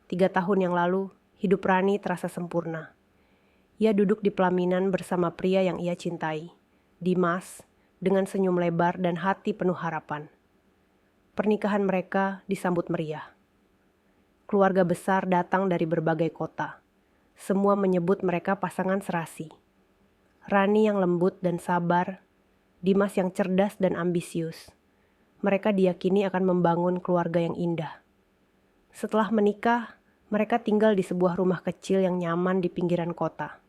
3 tahun yang lalu, hidup Rani terasa sempurna. Ia duduk di pelaminan bersama pria yang ia cintai, Dimas, dengan senyum lebar dan hati penuh harapan. Pernikahan mereka disambut meriah. Keluarga besar datang dari berbagai kota. Semua menyebut mereka pasangan serasi. Rani yang lembut dan sabar, Dimas yang cerdas dan ambisius. Mereka diyakini akan membangun keluarga yang indah. Setelah menikah, mereka tinggal di sebuah rumah kecil yang nyaman di pinggiran kota.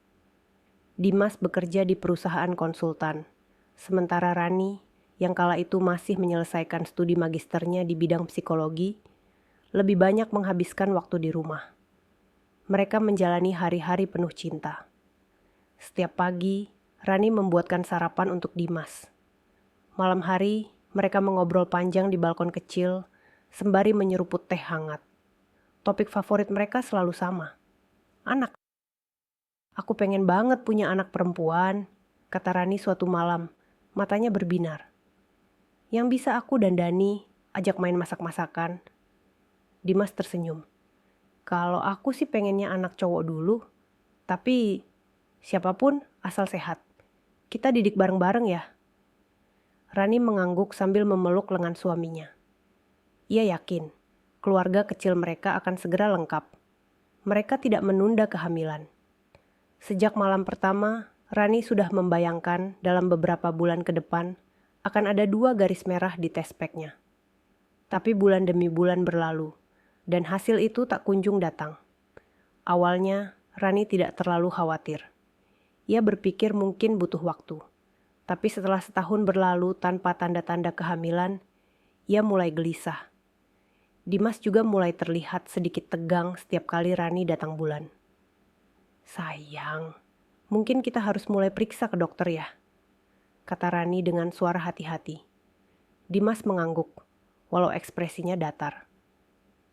Dimas bekerja di perusahaan konsultan, sementara Rani, yang kala itu masih menyelesaikan studi magisternya di bidang psikologi, lebih banyak menghabiskan waktu di rumah. Mereka menjalani hari-hari penuh cinta. Setiap pagi, Rani membuatkan sarapan untuk Dimas. Malam hari, mereka mengobrol panjang di balkon kecil, sembari menyeruput teh hangat. Topik favorit mereka selalu sama. Anak. Aku pengen banget punya anak perempuan, kata Rani suatu malam, matanya berbinar. Yang bisa aku dandani, ajak main masak-masakan. Dimas tersenyum. Kalau aku sih pengennya anak cowok dulu, tapi siapapun asal sehat. Kita didik bareng-bareng ya. Rani mengangguk sambil memeluk lengan suaminya. Ia yakin, keluarga kecil mereka akan segera lengkap. Mereka tidak menunda kehamilan. Sejak malam pertama, Rani sudah membayangkan dalam beberapa bulan ke depan akan ada 2 garis merah di test pack-nya. Tapi bulan demi bulan berlalu, dan hasil itu tak kunjung datang. Awalnya, Rani tidak terlalu khawatir. Ia berpikir mungkin butuh waktu. Tapi setelah setahun berlalu tanpa tanda-tanda kehamilan, ia mulai gelisah. Dimas juga mulai terlihat sedikit tegang setiap kali Rani datang bulan. Sayang, mungkin kita harus mulai periksa ke dokter ya, kata Rani dengan suara hati-hati. Dimas mengangguk, walau ekspresinya datar.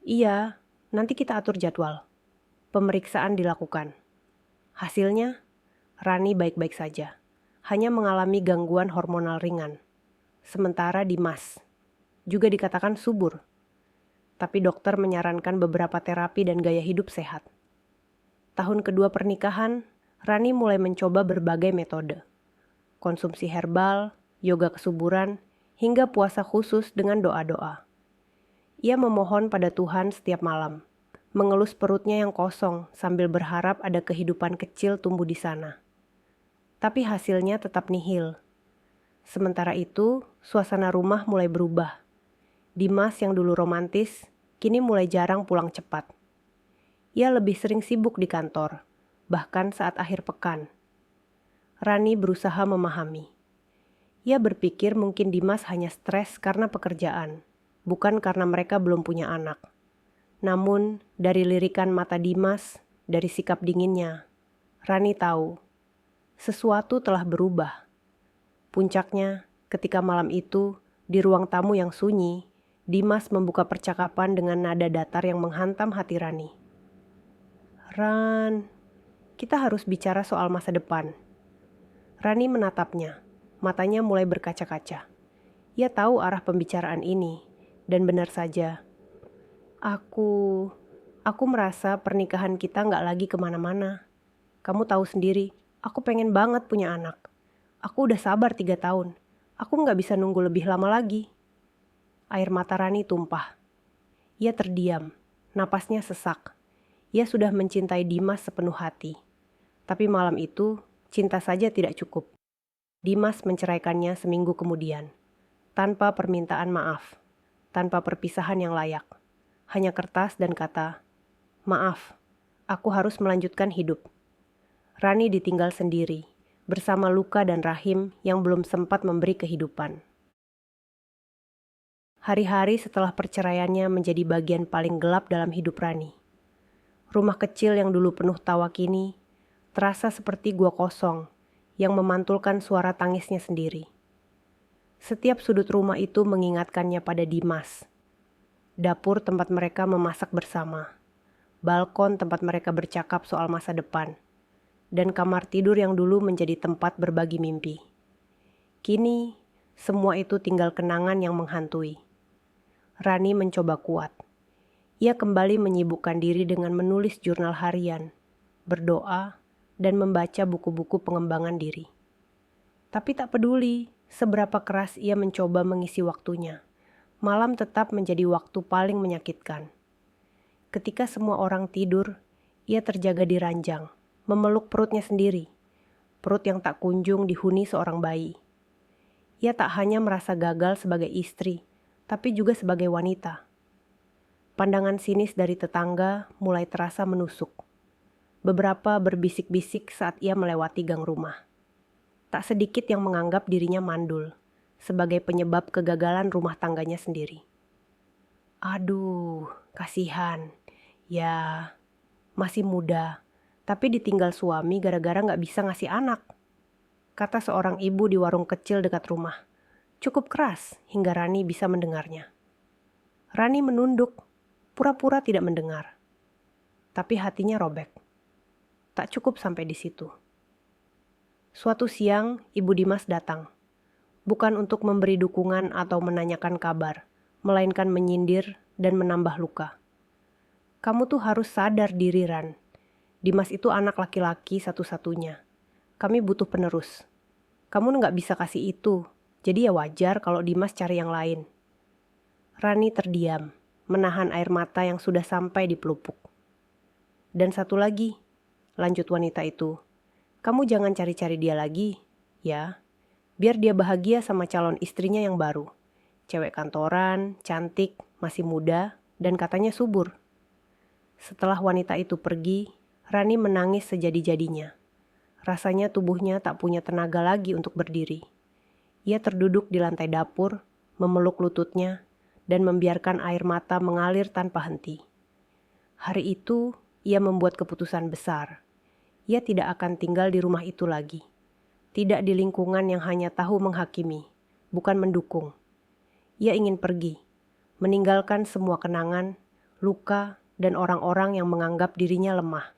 Iya, nanti kita atur jadwal. Pemeriksaan dilakukan. Hasilnya, Rani baik-baik saja. Hanya mengalami gangguan hormonal ringan. Sementara Dimas juga dikatakan subur. Tapi dokter menyarankan beberapa terapi dan gaya hidup sehat. Tahun kedua pernikahan, Rani mulai mencoba berbagai metode. Konsumsi herbal, yoga kesuburan, hingga puasa khusus dengan doa-doa. Ia memohon pada Tuhan setiap malam, mengelus perutnya yang kosong sambil berharap ada kehidupan kecil tumbuh di sana. Tapi hasilnya tetap nihil. Sementara itu, suasana rumah mulai berubah. Dimas yang dulu romantis, kini mulai jarang pulang cepat. Ia lebih sering sibuk di kantor, bahkan saat akhir pekan. Rani berusaha memahami. Ia berpikir mungkin Dimas hanya stres karena pekerjaan, bukan karena mereka belum punya anak. Namun, dari lirikan mata Dimas, dari sikap dinginnya, Rani tahu sesuatu telah berubah. Puncaknya, ketika malam itu, di ruang tamu yang sunyi, Dimas membuka percakapan dengan nada datar yang menghantam hati Rani. Ran, kita harus bicara soal masa depan. Rani menatapnya, matanya mulai berkaca-kaca. Ia tahu arah pembicaraan ini, dan benar saja. Aku merasa pernikahan kita nggak lagi kemana-mana. Kamu tahu sendiri, aku pengen banget punya anak. Aku udah sabar 3 tahun. Aku nggak bisa nunggu lebih lama lagi. Air mata Rani tumpah. Ia terdiam, napasnya sesak. Ia sudah mencintai Dimas sepenuh hati. Tapi malam itu, cinta saja tidak cukup. Dimas menceraikannya seminggu kemudian. Tanpa permintaan maaf. Tanpa perpisahan yang layak. Hanya kertas dan kata, maaf, aku harus melanjutkan hidup. Rani ditinggal sendiri, bersama luka dan rahim yang belum sempat memberi kehidupan. Hari-hari setelah perceraiannya menjadi bagian paling gelap dalam hidup Rani. Rumah kecil yang dulu penuh tawa kini, terasa seperti gua kosong yang memantulkan suara tangisnya sendiri. Setiap sudut rumah itu mengingatkannya pada Dimas. Dapur tempat mereka memasak bersama. Balkon tempat mereka bercakap soal masa depan. Dan kamar tidur yang dulu menjadi tempat berbagi mimpi. Kini, semua itu tinggal kenangan yang menghantui. Rani mencoba kuat. Ia kembali menyibukkan diri dengan menulis jurnal harian, berdoa, dan membaca buku-buku pengembangan diri. Tapi tak peduli seberapa keras ia mencoba mengisi waktunya, malam tetap menjadi waktu paling menyakitkan. Ketika semua orang tidur, ia terjaga di ranjang, memeluk perutnya sendiri, perut yang tak kunjung dihuni seorang bayi. Ia tak hanya merasa gagal sebagai istri, tapi juga sebagai wanita. Pandangan sinis dari tetangga mulai terasa menusuk. Beberapa berbisik-bisik saat ia melewati gang rumah. Tak sedikit yang menganggap dirinya mandul, sebagai penyebab kegagalan rumah tangganya sendiri. Aduh, kasihan. Ya, masih muda, tapi ditinggal suami gara-gara gak bisa ngasih anak. Kata seorang ibu di warung kecil dekat rumah. Cukup keras hingga Rani bisa mendengarnya. Rani menunduk, pura-pura tidak mendengar. Tapi hatinya robek. Tak cukup sampai di situ. Suatu siang, Ibu Dimas datang. Bukan untuk memberi dukungan atau menanyakan kabar, melainkan menyindir dan menambah luka. Kamu tuh harus sadar diri, Ran. Dimas itu anak laki-laki satu-satunya. Kami butuh penerus. Kamu nggak bisa kasih itu, jadi ya wajar kalau Dimas cari yang lain. Rani terdiam, menahan air mata yang sudah sampai di pelupuk. Dan satu lagi, lanjut wanita itu, kamu jangan cari-cari dia lagi, ya. Biar dia bahagia sama calon istrinya yang baru. Cewek kantoran, cantik, masih muda, dan katanya subur. Setelah wanita itu pergi, Rani menangis sejadi-jadinya. Rasanya tubuhnya tak punya tenaga lagi untuk berdiri. Ia terduduk di lantai dapur, memeluk lututnya, dan membiarkan air mata mengalir tanpa henti. Hari itu, ia membuat keputusan besar. Ia tidak akan tinggal di rumah itu lagi. Tidak di lingkungan yang hanya tahu menghakimi, bukan mendukung. Ia ingin pergi, meninggalkan semua kenangan, luka, dan orang-orang yang menganggap dirinya lemah.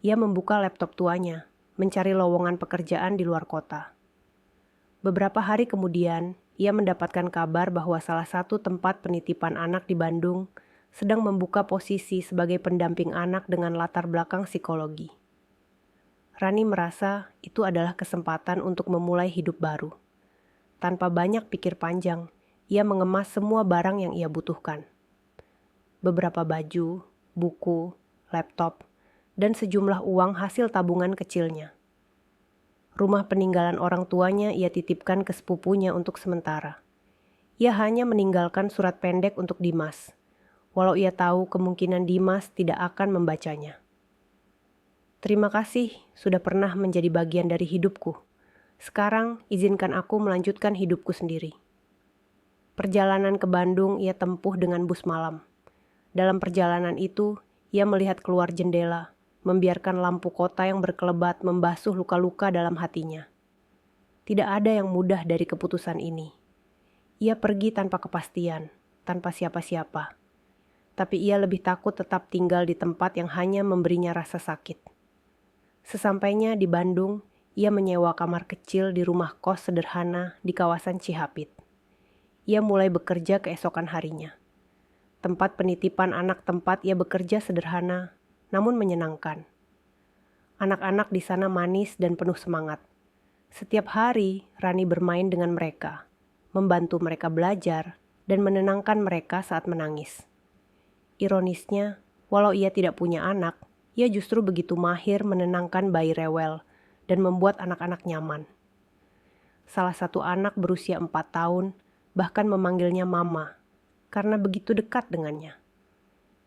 Ia membuka laptop tuanya, mencari lowongan pekerjaan di luar kota. Beberapa hari kemudian, ia mendapatkan kabar bahwa salah satu tempat penitipan anak di Bandung sedang membuka posisi sebagai pendamping anak dengan latar belakang psikologi. Rani merasa itu adalah kesempatan untuk memulai hidup baru. Tanpa banyak pikir panjang, ia mengemas semua barang yang ia butuhkan. Beberapa baju, buku, laptop, dan sejumlah uang hasil tabungan kecilnya. Rumah peninggalan orang tuanya ia titipkan ke sepupunya untuk sementara. Ia hanya meninggalkan surat pendek untuk Dimas, walau ia tahu kemungkinan Dimas tidak akan membacanya. Terima kasih sudah pernah menjadi bagian dari hidupku. Sekarang izinkan aku melanjutkan hidupku sendiri. Perjalanan ke Bandung ia tempuh dengan bus malam. Dalam perjalanan itu, ia melihat keluar jendela, membiarkan lampu kota yang berkelebat membasuh luka-luka dalam hatinya. Tidak ada yang mudah dari keputusan ini. Ia pergi tanpa kepastian, tanpa siapa-siapa. Tapi ia lebih takut tetap tinggal di tempat yang hanya memberinya rasa sakit. Sesampainya di Bandung, ia menyewa kamar kecil di rumah kos sederhana di kawasan Cihapit. Ia mulai bekerja keesokan harinya. Tempat penitipan anak tempat ia bekerja sederhana, namun menyenangkan. Anak-anak di sana manis dan penuh semangat. Setiap hari, Rani bermain dengan mereka, membantu mereka belajar, dan menenangkan mereka saat menangis. Ironisnya, walau ia tidak punya anak, ia justru begitu mahir menenangkan bayi rewel dan membuat anak-anak nyaman. Salah satu anak berusia 4 tahun bahkan memanggilnya mama, karena begitu dekat dengannya.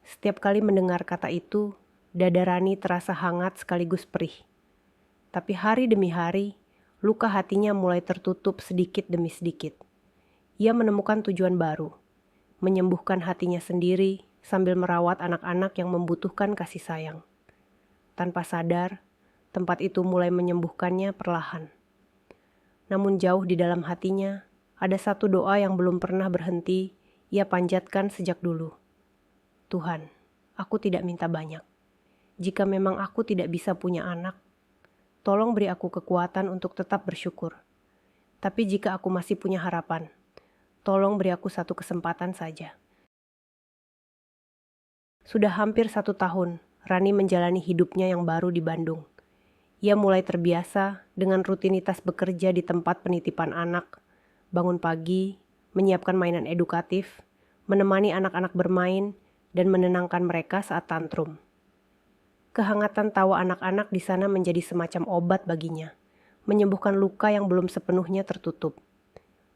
Setiap kali mendengar kata itu, dada Rani terasa hangat sekaligus perih. Tapi hari demi hari, luka hatinya mulai tertutup sedikit demi sedikit. Ia menemukan tujuan baru, menyembuhkan hatinya sendiri sambil merawat anak-anak yang membutuhkan kasih sayang. Tanpa sadar, tempat itu mulai menyembuhkannya perlahan. Namun jauh di dalam hatinya, ada satu doa yang belum pernah berhenti ia panjatkan sejak dulu. Tuhan, aku tidak minta banyak. Jika memang aku tidak bisa punya anak, tolong beri aku kekuatan untuk tetap bersyukur. Tapi jika aku masih punya harapan, tolong beri aku satu kesempatan saja. Sudah hampir 1 tahun, Rani menjalani hidupnya yang baru di Bandung. Ia mulai terbiasa dengan rutinitas bekerja di tempat penitipan anak, bangun pagi, menyiapkan mainan edukatif, menemani anak-anak bermain, dan menenangkan mereka saat tantrum. Kehangatan tawa anak-anak di sana menjadi semacam obat baginya, menyembuhkan luka yang belum sepenuhnya tertutup.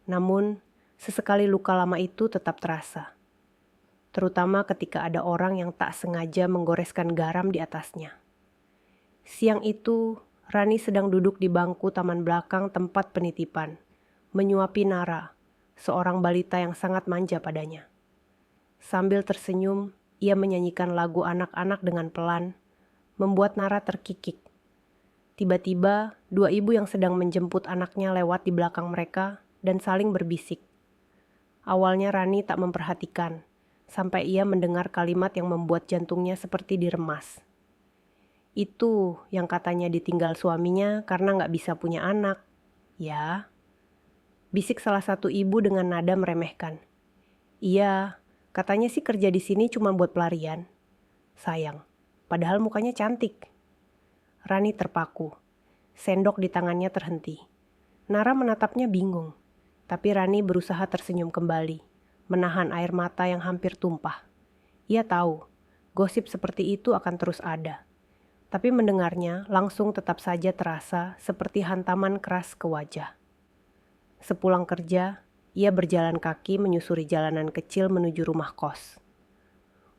Namun, sesekali luka lama itu tetap terasa, terutama ketika ada orang yang tak sengaja menggoreskan garam di atasnya. Siang itu, Rani sedang duduk di bangku taman belakang tempat penitipan, menyuapi Nara, seorang balita yang sangat manja padanya. Sambil tersenyum, ia menyanyikan lagu anak-anak dengan pelan, membuat Nara terkikik. Tiba-tiba, dua ibu yang sedang menjemput anaknya lewat di belakang mereka dan saling berbisik. Awalnya Rani tak memperhatikan, sampai ia mendengar kalimat yang membuat jantungnya seperti diremas. Itu yang katanya ditinggal suaminya karena gak bisa punya anak. Ya, bisik salah satu ibu dengan nada meremehkan. Iya, katanya sih kerja di sini cuma buat pelarian. Sayang, padahal mukanya cantik. Rani terpaku. Sendok di tangannya terhenti. Nara menatapnya bingung, tapi Rani berusaha tersenyum kembali, menahan air mata yang hampir tumpah. Ia tahu, gosip seperti itu akan terus ada. Tapi mendengarnya langsung tetap saja terasa seperti hantaman keras ke wajah. Sepulang kerja, ia berjalan kaki menyusuri jalanan kecil menuju rumah kos.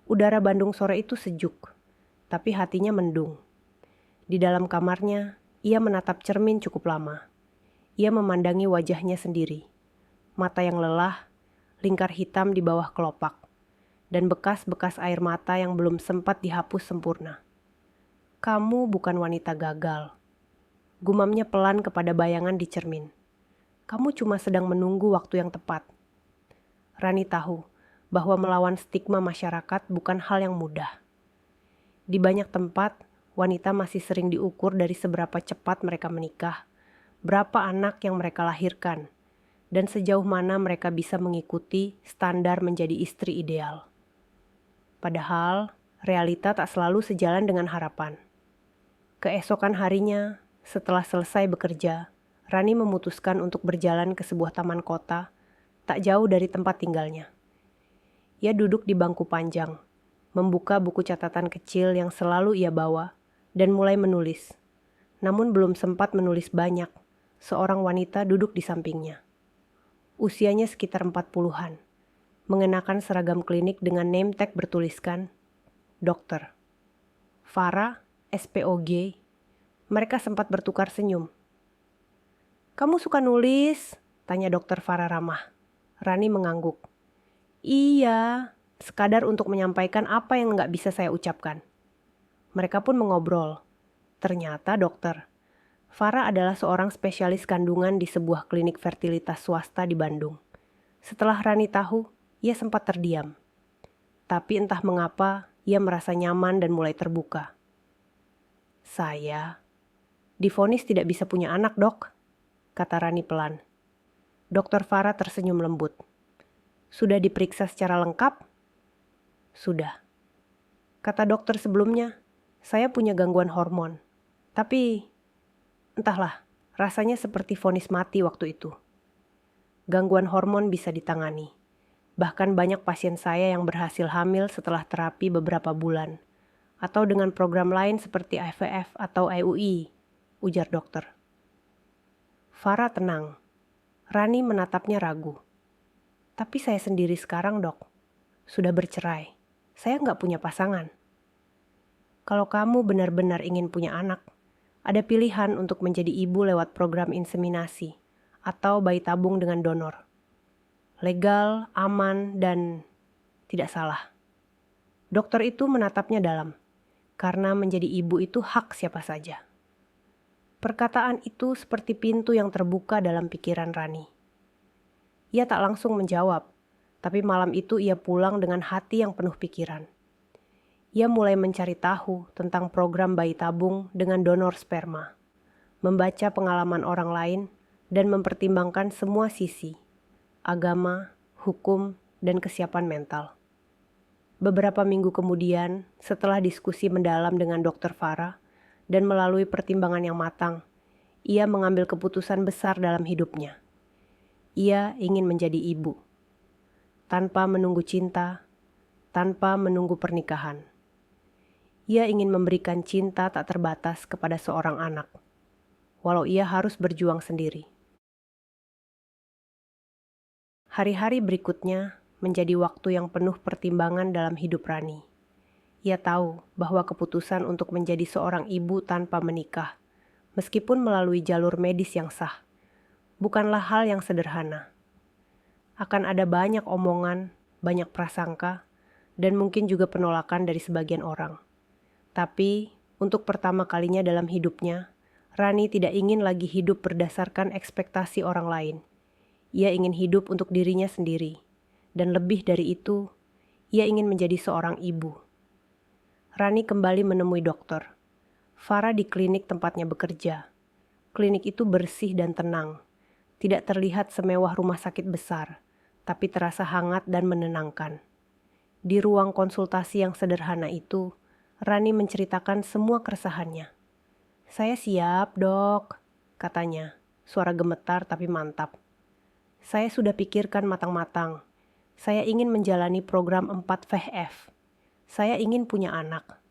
Udara Bandung sore itu sejuk, tapi hatinya mendung. Di dalam kamarnya, ia menatap cermin cukup lama. Ia memandangi wajahnya sendiri. Mata yang lelah, lingkar hitam di bawah kelopak, dan bekas-bekas air mata yang belum sempat dihapus sempurna. Kamu bukan wanita gagal. Gumamnya pelan kepada bayangan di cermin. Kamu cuma sedang menunggu waktu yang tepat. Rani tahu bahwa melawan stigma masyarakat bukan hal yang mudah. Di banyak tempat, wanita masih sering diukur dari seberapa cepat mereka menikah, berapa anak yang mereka lahirkan, dan sejauh mana mereka bisa mengikuti standar menjadi istri ideal. Padahal, realita tak selalu sejalan dengan harapan. Keesokan harinya, setelah selesai bekerja, Rani memutuskan untuk berjalan ke sebuah taman kota, tak jauh dari tempat tinggalnya. Ia duduk di bangku panjang, membuka buku catatan kecil yang selalu ia bawa, dan mulai menulis. Namun belum sempat menulis banyak, seorang wanita duduk di sampingnya. Usianya sekitar 40-an, mengenakan seragam klinik dengan name tag bertuliskan, Dokter. Farah, SPOG. Mereka sempat bertukar senyum. Kamu suka nulis? Tanya Dokter Farah ramah. Rani mengangguk. Iya, sekadar untuk menyampaikan apa yang nggak bisa saya ucapkan. Mereka pun mengobrol. Ternyata dokter, Farah adalah seorang spesialis kandungan di sebuah klinik fertilitas swasta di Bandung. Setelah Rani tahu, ia sempat terdiam. Tapi entah mengapa, ia merasa nyaman dan mulai terbuka. Saya divonis tidak bisa punya anak, Dok, kata Rani pelan. Dokter Farah tersenyum lembut. Sudah diperiksa secara lengkap? Sudah. Kata dokter sebelumnya, saya punya gangguan hormon. Tapi, entahlah, rasanya seperti vonis mati waktu itu. Gangguan hormon bisa ditangani. Bahkan banyak pasien saya yang berhasil hamil setelah terapi beberapa bulan. Atau dengan program lain seperti IVF atau IUI, ujar dokter. Farah tenang. Rani menatapnya ragu. Tapi saya sendiri sekarang, Dok. Sudah bercerai. Saya nggak punya pasangan. Kalau kamu benar-benar ingin punya anak, ada pilihan untuk menjadi ibu lewat program inseminasi atau bayi tabung dengan donor. Legal, aman, dan tidak salah. Dokter itu menatapnya dalam, karena menjadi ibu itu hak siapa saja. Perkataan itu seperti pintu yang terbuka dalam pikiran Rani. Ia tak langsung menjawab, tapi malam itu ia pulang dengan hati yang penuh pikiran. Ia mulai mencari tahu tentang program bayi tabung dengan donor sperma, membaca pengalaman orang lain, dan mempertimbangkan semua sisi, agama, hukum, dan kesiapan mental. Beberapa minggu kemudian, setelah diskusi mendalam dengan Dr. Farah dan melalui pertimbangan yang matang, ia mengambil keputusan besar dalam hidupnya. Ia ingin menjadi ibu, tanpa menunggu cinta, tanpa menunggu pernikahan. Ia ingin memberikan cinta tak terbatas kepada seorang anak, walau ia harus berjuang sendiri. Hari-hari berikutnya menjadi waktu yang penuh pertimbangan dalam hidup Rani. Ia tahu bahwa keputusan untuk menjadi seorang ibu tanpa menikah, meskipun melalui jalur medis yang sah, bukanlah hal yang sederhana. Akan ada banyak omongan, banyak prasangka, dan mungkin juga penolakan dari sebagian orang. Tapi, untuk pertama kalinya dalam hidupnya, Rani tidak ingin lagi hidup berdasarkan ekspektasi orang lain. Ia ingin hidup untuk dirinya sendiri. Dan lebih dari itu, ia ingin menjadi seorang ibu. Rani kembali menemui dokter. Farah di klinik tempatnya bekerja. Klinik itu bersih dan tenang. Tidak terlihat semewah rumah sakit besar, tapi terasa hangat dan menenangkan. Di ruang konsultasi yang sederhana itu, Rani menceritakan semua keresahannya. "Saya siap, Dok," katanya. Suara gemetar tapi mantap. "Saya sudah pikirkan matang-matang. Saya ingin menjalani program 4 VF. Saya ingin punya anak."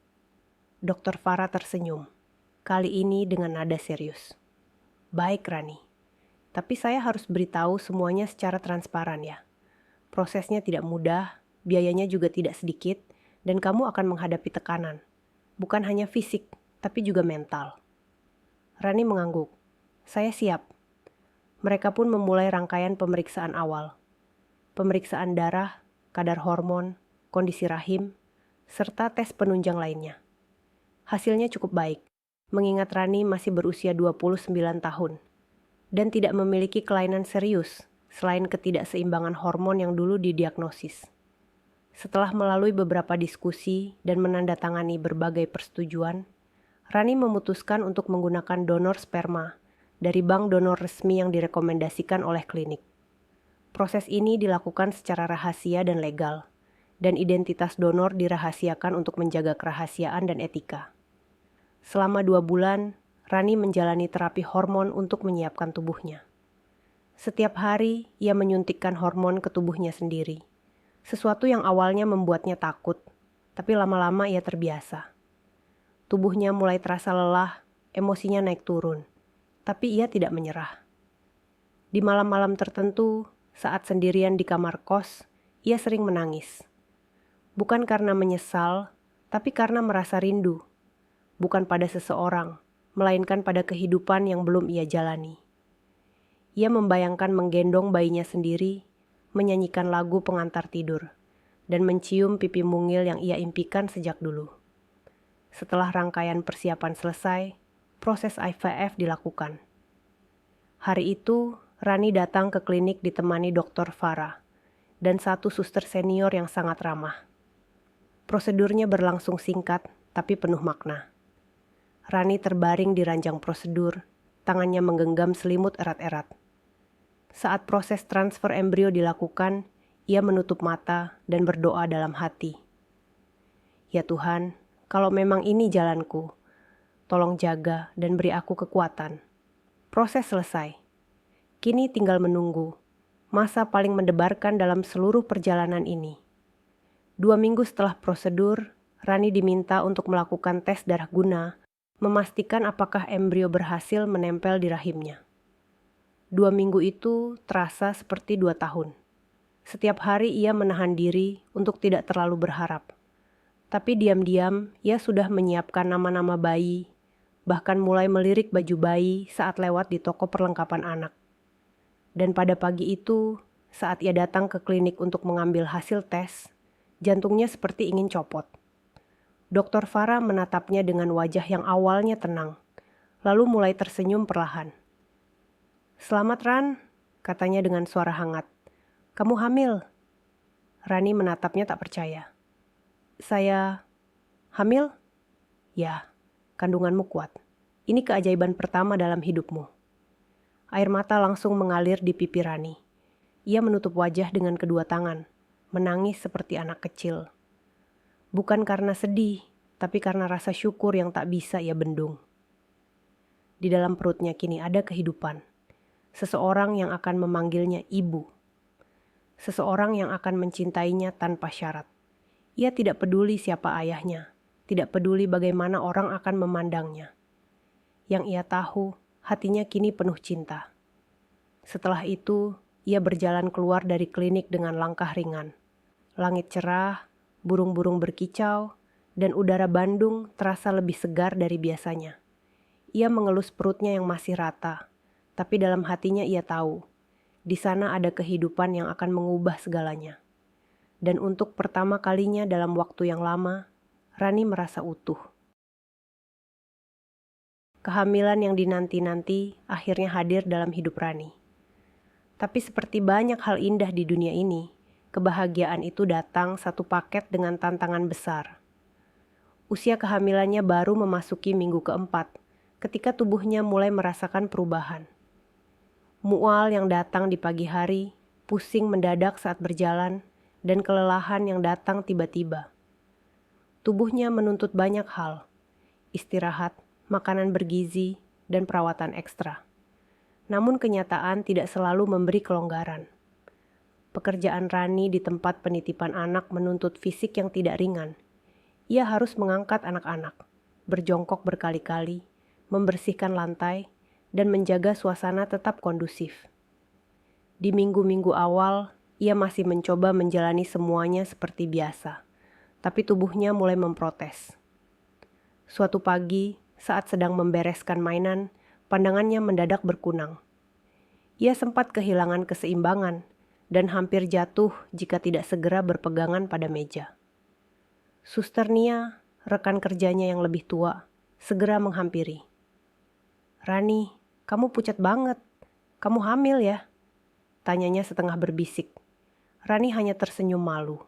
Dr. Farah tersenyum, kali ini dengan nada serius. "Baik, Rani. Tapi saya harus beritahu semuanya secara transparan ya. Prosesnya tidak mudah, biayanya juga tidak sedikit, dan kamu akan menghadapi tekanan. Bukan hanya fisik, tapi juga mental." Rani mengangguk. "Saya siap." Mereka pun memulai rangkaian pemeriksaan awal. Pemeriksaan darah, kadar hormon, kondisi rahim, serta tes penunjang lainnya. Hasilnya cukup baik, mengingat Rani masih berusia 29 tahun dan tidak memiliki kelainan serius selain ketidakseimbangan hormon yang dulu didiagnosis. Setelah melalui beberapa diskusi dan menandatangani berbagai persetujuan, Rani memutuskan untuk menggunakan donor sperma dari bank donor resmi yang direkomendasikan oleh klinik. Proses ini dilakukan secara rahasia dan legal, dan identitas donor dirahasiakan untuk menjaga kerahasiaan dan etika. Selama 2 bulan, Rani menjalani terapi hormon untuk menyiapkan tubuhnya. Setiap hari, ia menyuntikkan hormon ke tubuhnya sendiri. Sesuatu yang awalnya membuatnya takut, tapi lama-lama ia terbiasa. Tubuhnya mulai terasa lelah, emosinya naik turun, tapi ia tidak menyerah. Di malam-malam tertentu, saat sendirian di kamar kos, ia sering menangis. Bukan karena menyesal, tapi karena merasa rindu. Bukan pada seseorang, melainkan pada kehidupan yang belum ia jalani. Ia membayangkan menggendong bayinya sendiri, menyanyikan lagu pengantar tidur, dan mencium pipi mungil yang ia impikan sejak dulu. Setelah rangkaian persiapan selesai, proses IVF dilakukan. Hari itu, Rani datang ke klinik ditemani Dr. Farah dan satu suster senior yang sangat ramah. Prosedurnya berlangsung singkat tapi penuh makna. Rani terbaring di ranjang prosedur, tangannya menggenggam selimut erat-erat. Saat proses transfer embrio dilakukan, ia menutup mata dan berdoa dalam hati. "Ya Tuhan, kalau memang ini jalanku, tolong jaga dan beri aku kekuatan." Proses selesai. Kini tinggal menunggu, masa paling mendebarkan dalam seluruh perjalanan ini. 2 minggu setelah prosedur, Rani diminta untuk melakukan tes darah guna, memastikan apakah embrio berhasil menempel di rahimnya. 2 minggu itu terasa seperti 2 tahun. Setiap hari ia menahan diri untuk tidak terlalu berharap. Tapi diam-diam ia sudah menyiapkan nama-nama bayi, bahkan mulai melirik baju bayi saat lewat di toko perlengkapan anak. Dan pada pagi itu, saat ia datang ke klinik untuk mengambil hasil tes, jantungnya seperti ingin copot. Dr. Farah menatapnya dengan wajah yang awalnya tenang, lalu mulai tersenyum perlahan. "Selamat, Ran," katanya dengan suara hangat. "Kamu hamil." Rani menatapnya tak percaya. "Saya hamil?" "Ya, kandunganmu kuat. Ini keajaiban pertama dalam hidupmu." Air mata langsung mengalir di pipi Rani. Ia menutup wajah dengan kedua tangan, menangis seperti anak kecil. Bukan karena sedih, tapi karena rasa syukur yang tak bisa ia bendung. Di dalam perutnya kini ada kehidupan. Seseorang yang akan memanggilnya ibu. Seseorang yang akan mencintainya tanpa syarat. Ia tidak peduli siapa ayahnya, tidak peduli bagaimana orang akan memandangnya. Yang ia tahu, hatinya kini penuh cinta. Setelah itu, ia berjalan keluar dari klinik dengan langkah ringan. Langit cerah, burung-burung berkicau, dan udara Bandung terasa lebih segar dari biasanya. Ia mengelus perutnya yang masih rata, tapi dalam hatinya ia tahu, di sana ada kehidupan yang akan mengubah segalanya. Dan untuk pertama kalinya dalam waktu yang lama, Rani merasa utuh. Kehamilan yang dinanti-nanti akhirnya hadir dalam hidup Rani. Tapi seperti banyak hal indah di dunia ini, kebahagiaan itu datang satu paket dengan tantangan besar. Usia kehamilannya baru memasuki minggu keempat, ketika tubuhnya mulai merasakan perubahan. Mual yang datang di pagi hari, pusing mendadak saat berjalan, dan kelelahan yang datang tiba-tiba. Tubuhnya menuntut banyak hal, istirahat, makanan bergizi, dan perawatan ekstra. Namun kenyataan tidak selalu memberi kelonggaran. Pekerjaan Rani di tempat penitipan anak menuntut fisik yang tidak ringan. Ia harus mengangkat anak-anak, berjongkok berkali-kali, membersihkan lantai, dan menjaga suasana tetap kondusif. Di minggu-minggu awal, ia masih mencoba menjalani semuanya seperti biasa, tapi tubuhnya mulai memprotes. Suatu pagi, saat sedang membereskan mainan, pandangannya mendadak berkunang. Ia sempat kehilangan keseimbangan dan hampir jatuh jika tidak segera berpegangan pada meja. Suster Nia, rekan kerjanya yang lebih tua, segera menghampiri. "Rani, kamu pucat banget. Kamu hamil ya?" Tanyanya setengah berbisik. Rani hanya tersenyum malu.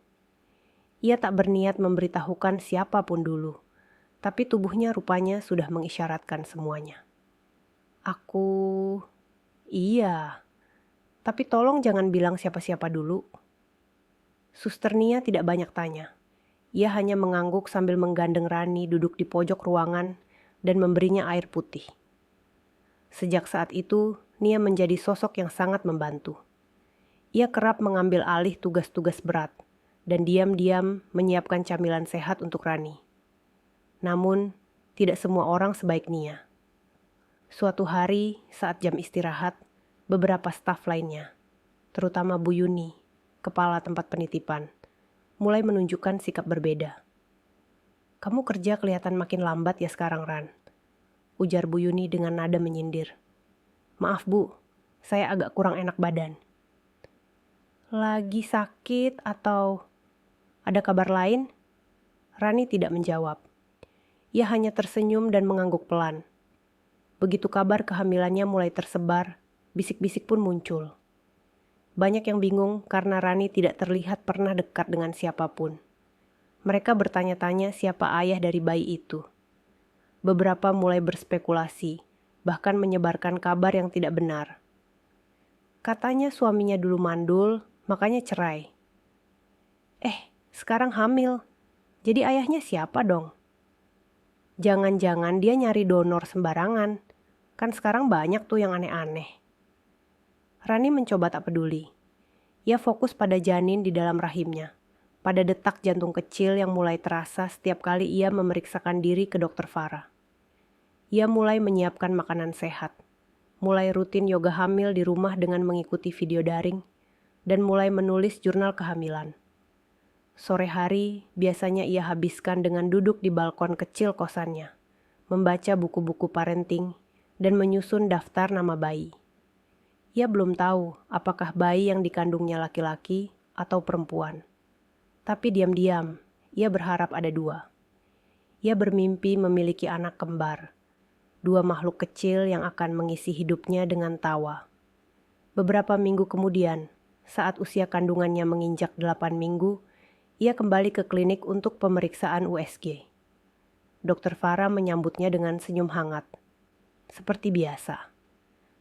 Ia tak berniat memberitahukan siapapun dulu, tapi tubuhnya rupanya sudah mengisyaratkan semuanya. Iya, tapi tolong jangan bilang siapa-siapa dulu." Suster Nia tidak banyak tanya. Ia hanya mengangguk sambil menggandeng Rani duduk di pojok ruangan dan memberinya air putih. Sejak saat itu, Nia menjadi sosok yang sangat membantu. Ia kerap mengambil alih tugas-tugas berat dan diam-diam menyiapkan camilan sehat untuk Rani. Namun, tidak semua orang sebaik Nia. Suatu hari, saat jam istirahat, beberapa staf lainnya, terutama Bu Yuni, kepala tempat penitipan, mulai menunjukkan sikap berbeda. "Kamu kerja kelihatan makin lambat ya sekarang, Ran," ujar Bu Yuni dengan nada menyindir. "Maaf Bu, saya agak kurang enak badan." "Lagi sakit atau ada kabar lain?" Rani tidak menjawab. Ia hanya tersenyum dan mengangguk pelan. Begitu kabar kehamilannya mulai tersebar, bisik-bisik pun muncul. Banyak yang bingung karena Rani tidak terlihat pernah dekat dengan siapapun. Mereka bertanya-tanya siapa ayah dari bayi itu. Beberapa mulai berspekulasi, bahkan menyebarkan kabar yang tidak benar. Katanya suaminya dulu mandul, makanya cerai. Sekarang hamil. Jadi ayahnya siapa dong? Jangan-jangan dia nyari donor sembarangan. Kan sekarang banyak tuh yang aneh-aneh. Rani mencoba tak peduli. Ia fokus pada janin di dalam rahimnya, pada detak jantung kecil yang mulai terasa setiap kali ia memeriksakan diri ke dokter Farah. Ia mulai menyiapkan makanan sehat, mulai rutin yoga hamil di rumah dengan mengikuti video daring, dan mulai menulis jurnal kehamilan. Sore hari biasanya ia habiskan dengan duduk di balkon kecil kosannya, membaca buku-buku parenting, dan menyusun daftar nama bayi. Ia belum tahu apakah bayi yang dikandungnya laki-laki atau perempuan. Tapi diam-diam, ia berharap ada dua. Ia bermimpi memiliki anak kembar, dua makhluk kecil yang akan mengisi hidupnya dengan tawa. Beberapa minggu kemudian, saat usia kandungannya menginjak 8 minggu, ia kembali ke klinik untuk pemeriksaan USG. Dokter Farah menyambutnya dengan senyum hangat. Seperti biasa.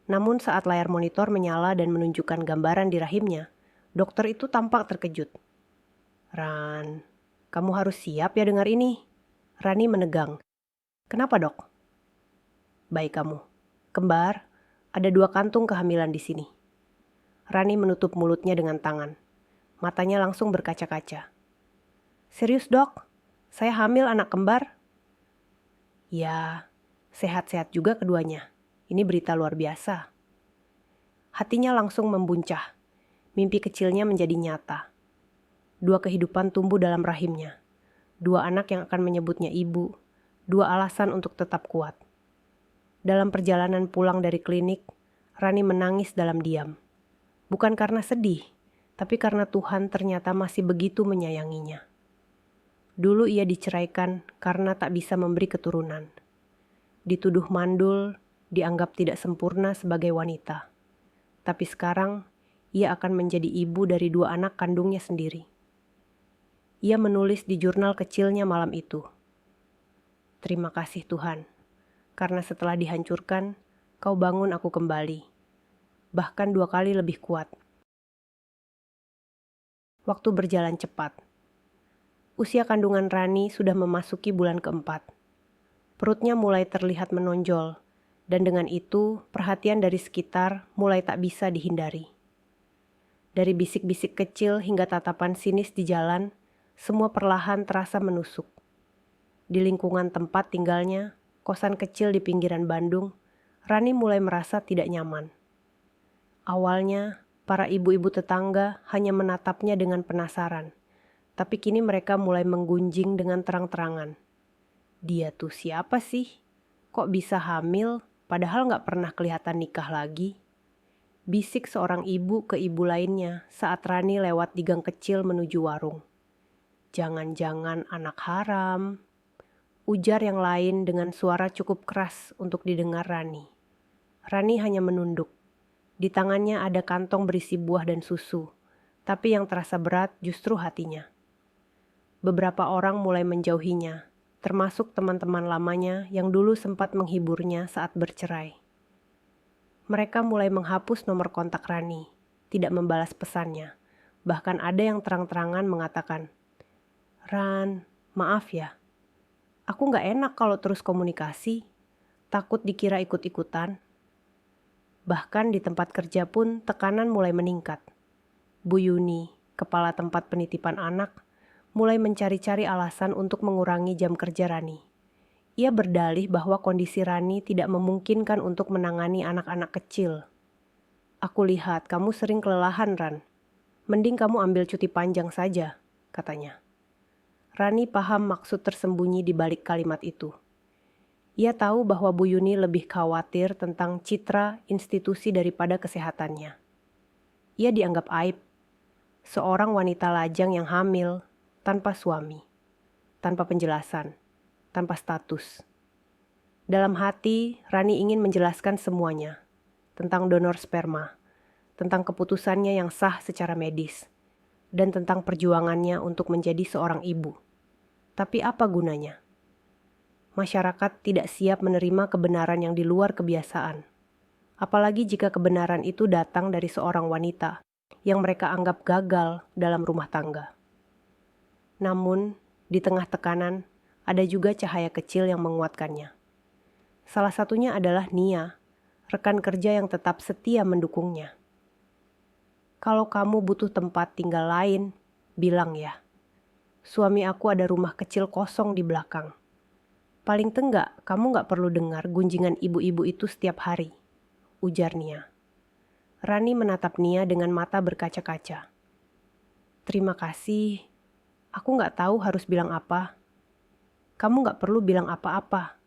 Namun saat layar monitor menyala dan menunjukkan gambaran di rahimnya, dokter itu tampak terkejut. "Ran, Kamu harus siap ya dengar ini. Rani menegang. Kenapa, Dok? Baik kamu. Kembar, ada 2 kantung kehamilan di sini. Rani menutup mulutnya dengan tangan. Matanya langsung berkaca-kaca. Serius, Dok? Saya hamil anak kembar? Ya, sehat-sehat juga keduanya. Ini berita luar biasa. Hatinya langsung membuncah. Mimpi kecilnya menjadi nyata. 2 kehidupan tumbuh dalam rahimnya. 2 anak yang akan menyebutnya ibu. 2 alasan untuk tetap kuat. Dalam perjalanan pulang dari klinik, Rani menangis dalam diam. Bukan karena sedih, tapi karena Tuhan ternyata masih begitu menyayanginya. Dulu ia diceraikan karena tak bisa memberi keturunan. Dituduh mandul, dianggap tidak sempurna sebagai wanita. Tapi sekarang, ia akan menjadi ibu dari 2 anak kandungnya sendiri. Ia menulis di jurnal kecilnya malam itu. Terima kasih Tuhan, karena setelah dihancurkan, Kau bangun aku kembali. Bahkan 2 kali lebih kuat. Waktu berjalan cepat. Usia kandungan Rani sudah memasuki bulan ke-4. Perutnya mulai terlihat menonjol, dan dengan itu perhatian dari sekitar mulai tak bisa dihindari. Dari bisik-bisik kecil hingga tatapan sinis di jalan, semua perlahan terasa menusuk. Di lingkungan tempat tinggalnya, kosan kecil di pinggiran Bandung, Rani mulai merasa tidak nyaman. Awalnya, para ibu-ibu tetangga hanya menatapnya dengan penasaran, tapi kini mereka mulai menggunjing dengan terang-terangan. Dia tuh siapa sih? Kok bisa hamil padahal gak pernah kelihatan nikah lagi? Bisik seorang ibu ke ibu lainnya saat Rani lewat di gang kecil menuju warung. Jangan-jangan anak haram, ujar yang lain dengan suara cukup keras untuk didengar Rani. Rani hanya menunduk. Di tangannya ada kantong berisi buah dan susu, tapi yang terasa berat justru hatinya. Beberapa orang mulai menjauhinya, termasuk teman-teman lamanya yang dulu sempat menghiburnya saat bercerai. Mereka mulai menghapus nomor kontak Rani, tidak membalas pesannya. Bahkan ada yang terang-terangan mengatakan, Ran, maaf ya, aku gak enak kalau terus komunikasi, takut dikira ikut-ikutan. Bahkan di tempat kerja pun tekanan mulai meningkat. Bu Yuni, kepala tempat penitipan anak, mulai mencari-cari alasan untuk mengurangi jam kerja Rani. Ia berdalih bahwa kondisi Rani tidak memungkinkan untuk menangani anak-anak kecil. Aku lihat kamu sering kelelahan, Ran. Mending kamu ambil cuti panjang saja, katanya. Rani paham maksud tersembunyi di balik kalimat itu. Ia tahu bahwa Bu Yuni lebih khawatir tentang citra institusi daripada kesehatannya. Ia dianggap aib. Seorang wanita lajang yang hamil, tanpa suami, tanpa penjelasan, tanpa status. Dalam hati, Rani ingin menjelaskan semuanya. Tentang donor sperma, tentang keputusannya yang sah secara medis, dan tentang perjuangannya untuk menjadi seorang ibu. Tapi apa gunanya? Masyarakat tidak siap menerima kebenaran yang di luar kebiasaan. Apalagi jika kebenaran itu datang dari seorang wanita yang mereka anggap gagal dalam rumah tangga. Namun, di tengah tekanan, ada juga cahaya kecil yang menguatkannya. Salah satunya adalah Nia, rekan kerja yang tetap setia mendukungnya. Kalau kamu butuh tempat tinggal lain, bilang ya. Suami aku ada rumah kecil kosong di belakang. Paling tenggak, kamu gak perlu dengar gunjingan ibu-ibu itu setiap hari, ujar Nia. Rani menatap Nia dengan mata berkaca-kaca. Terima kasih, aku gak tahu harus bilang apa. Kamu gak perlu bilang apa-apa.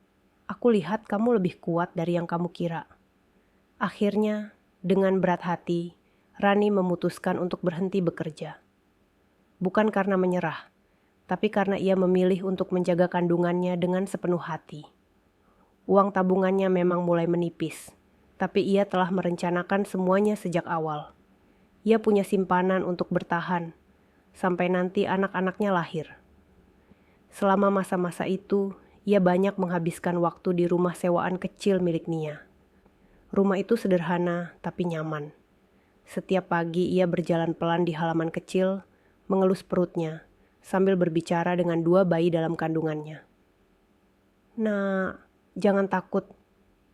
Aku lihat kamu lebih kuat dari yang kamu kira. Akhirnya, dengan berat hati, Rani memutuskan untuk berhenti bekerja. Bukan karena menyerah, tapi karena ia memilih untuk menjaga kandungannya dengan sepenuh hati. Uang tabungannya memang mulai menipis, tapi ia telah merencanakan semuanya sejak awal. Ia punya simpanan untuk bertahan, sampai nanti anak-anaknya lahir. Selama masa-masa itu, ia banyak menghabiskan waktu di rumah sewaan kecil milik Nia. Rumah itu sederhana tapi nyaman. Setiap pagi ia berjalan pelan di halaman kecil, mengelus perutnya, sambil berbicara dengan 2 bayi dalam kandungannya. "Nah, jangan takut.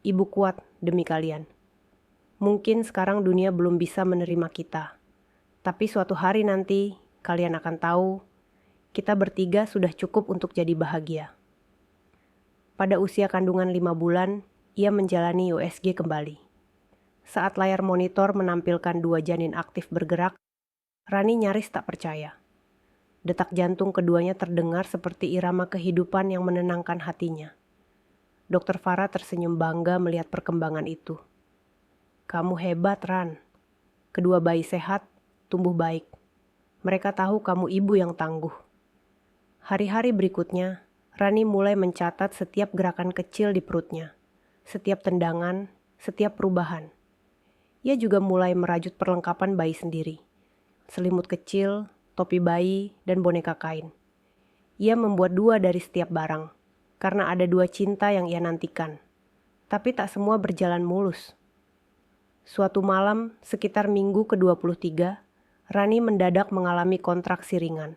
Ibu kuat demi kalian. Mungkin sekarang dunia belum bisa menerima kita. Tapi suatu hari nanti kalian akan tahu kita bertiga sudah cukup untuk jadi bahagia." Pada usia kandungan 5 bulan, ia menjalani USG kembali. Saat layar monitor menampilkan 2 janin aktif bergerak, Rani nyaris tak percaya. Detak jantung keduanya terdengar seperti irama kehidupan yang menenangkan hatinya. Dokter Farah tersenyum bangga melihat perkembangan itu. "Kamu hebat, Ran. Kedua bayi sehat, tumbuh baik. Mereka tahu kamu ibu yang tangguh." Hari-hari berikutnya, Rani mulai mencatat setiap gerakan kecil di perutnya, setiap tendangan, setiap perubahan. Ia juga mulai merajut perlengkapan bayi sendiri. Selimut kecil, topi bayi, dan boneka kain. Ia membuat 2 dari setiap barang, karena ada 2 cinta yang ia nantikan. Tapi tak semua berjalan mulus. Suatu malam, sekitar minggu ke-23, Rani mendadak mengalami kontraksi ringan.